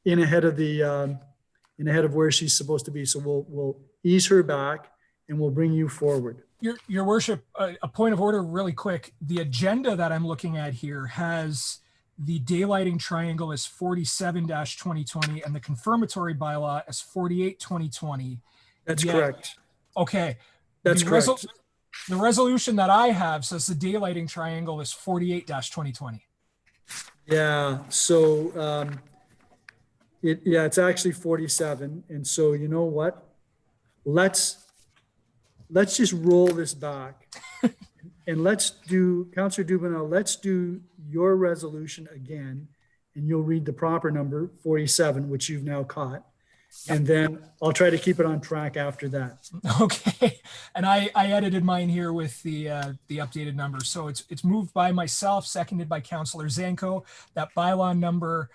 Speaker 1: in ahead of where she's supposed to be. So we'll ease her back and we'll bring you forward.
Speaker 3: Your worship, a point of order really quick. The agenda that I'm looking at here has the daylighting triangle as 47-2020 and the confirmatory bylaw as 48-2020.
Speaker 1: That's
Speaker 3: Yeah.
Speaker 1: correct.
Speaker 3: Okay.
Speaker 1: That's
Speaker 3: The
Speaker 1: correct.
Speaker 3: The resolution that I have says the daylighting triangle is 48-2020.
Speaker 1: Yeah, so it's actually 47. And so you know what? Let's just roll this back. And let's do, Councillor Dubanow, let's do your resolution again, and you'll read the proper number, 47, which you've now caught. And then I'll try to keep it on track after that.
Speaker 3: Okay. And I edited mine here with the updated number. So it's moved by myself, seconded by Councillor Zanko, that bylaw number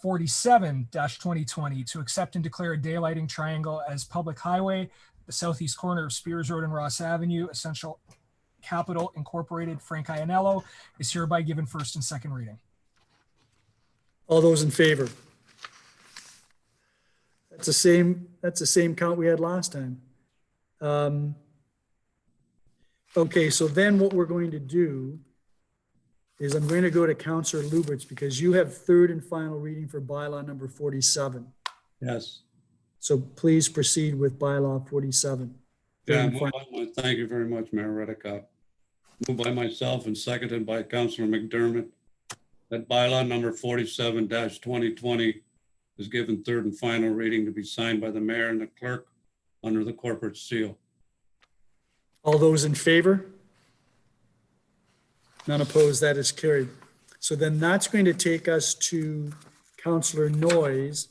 Speaker 3: 47-2020 to accept and declare a daylighting triangle as public highway, the southeast corner of Spears Road and Ross Avenue, Essential Capital Incorporated, Frank Ianello, is hereby given first and second reading.
Speaker 1: All those in favor? That's the same count we had last time. Okay, so then what we're going to do is I'm going to go to Councillor Lubberts because you have third and final reading for bylaw number 47.
Speaker 11: Yes.
Speaker 1: So please proceed with bylaw 47.
Speaker 11: Yeah, thank you very much, Mayor Redekop. Moved by myself and seconded by Councillor McDermott that bylaw number 47-2020 is given third and final reading to be signed by the mayor and the clerk under the corporate seal.
Speaker 1: All those in favor? None opposed, that is carried. So then that's going to take us to Councillor Noyes.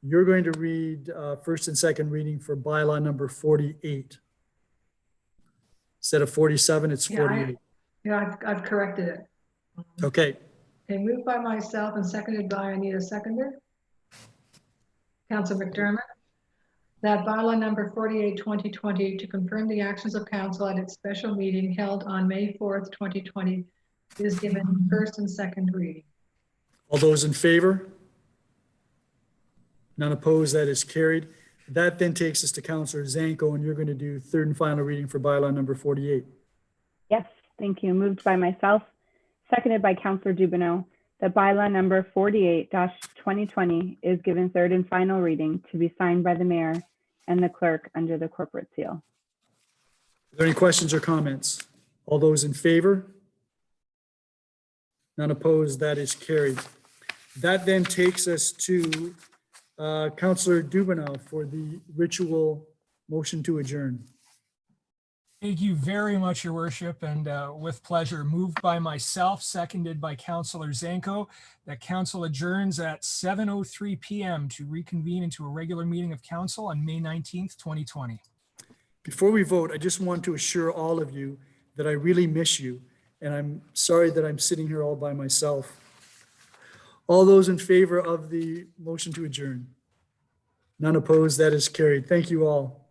Speaker 1: You're going to read first and second reading for bylaw number 48. Instead of 47, it's 48.
Speaker 5: I've corrected it.
Speaker 1: Okay,
Speaker 5: Okay, moved by myself and seconded by, I need a seconder. Councillor McDermott. That bylaw number 48-2020 to confirm the actions of council at its special meeting held on May 4th, 2020 is given first and second reading.
Speaker 1: all those in favor? None opposed, that is carried. That then takes us to Councillor Zanko, and you're going to do third and final reading for bylaw number 48.
Speaker 4: Yes, thank you. Moved by myself, seconded by Councillor Dubanow, that bylaw number 48-2020 is given third and final reading to be signed by the mayor and the clerk under the corporate seal.
Speaker 1: Are there any questions or comments? All those in favor? None opposed, that is carried. That then takes us to Councillor Dubanow for the ritual motion to adjourn.
Speaker 3: Thank you very much, Your Worship, and with pleasure. Moved by myself, seconded by Councillor Zanko, that council adjourns at 7:03 p.m. to reconvene into a regular meeting of council on May 19th, 2020.
Speaker 1: Before we vote, I just want to assure all of you that I really miss you, and I'm sorry that I'm sitting here all by myself. All those in favor of the motion to adjourn? None opposed, that is carried. Thank you all.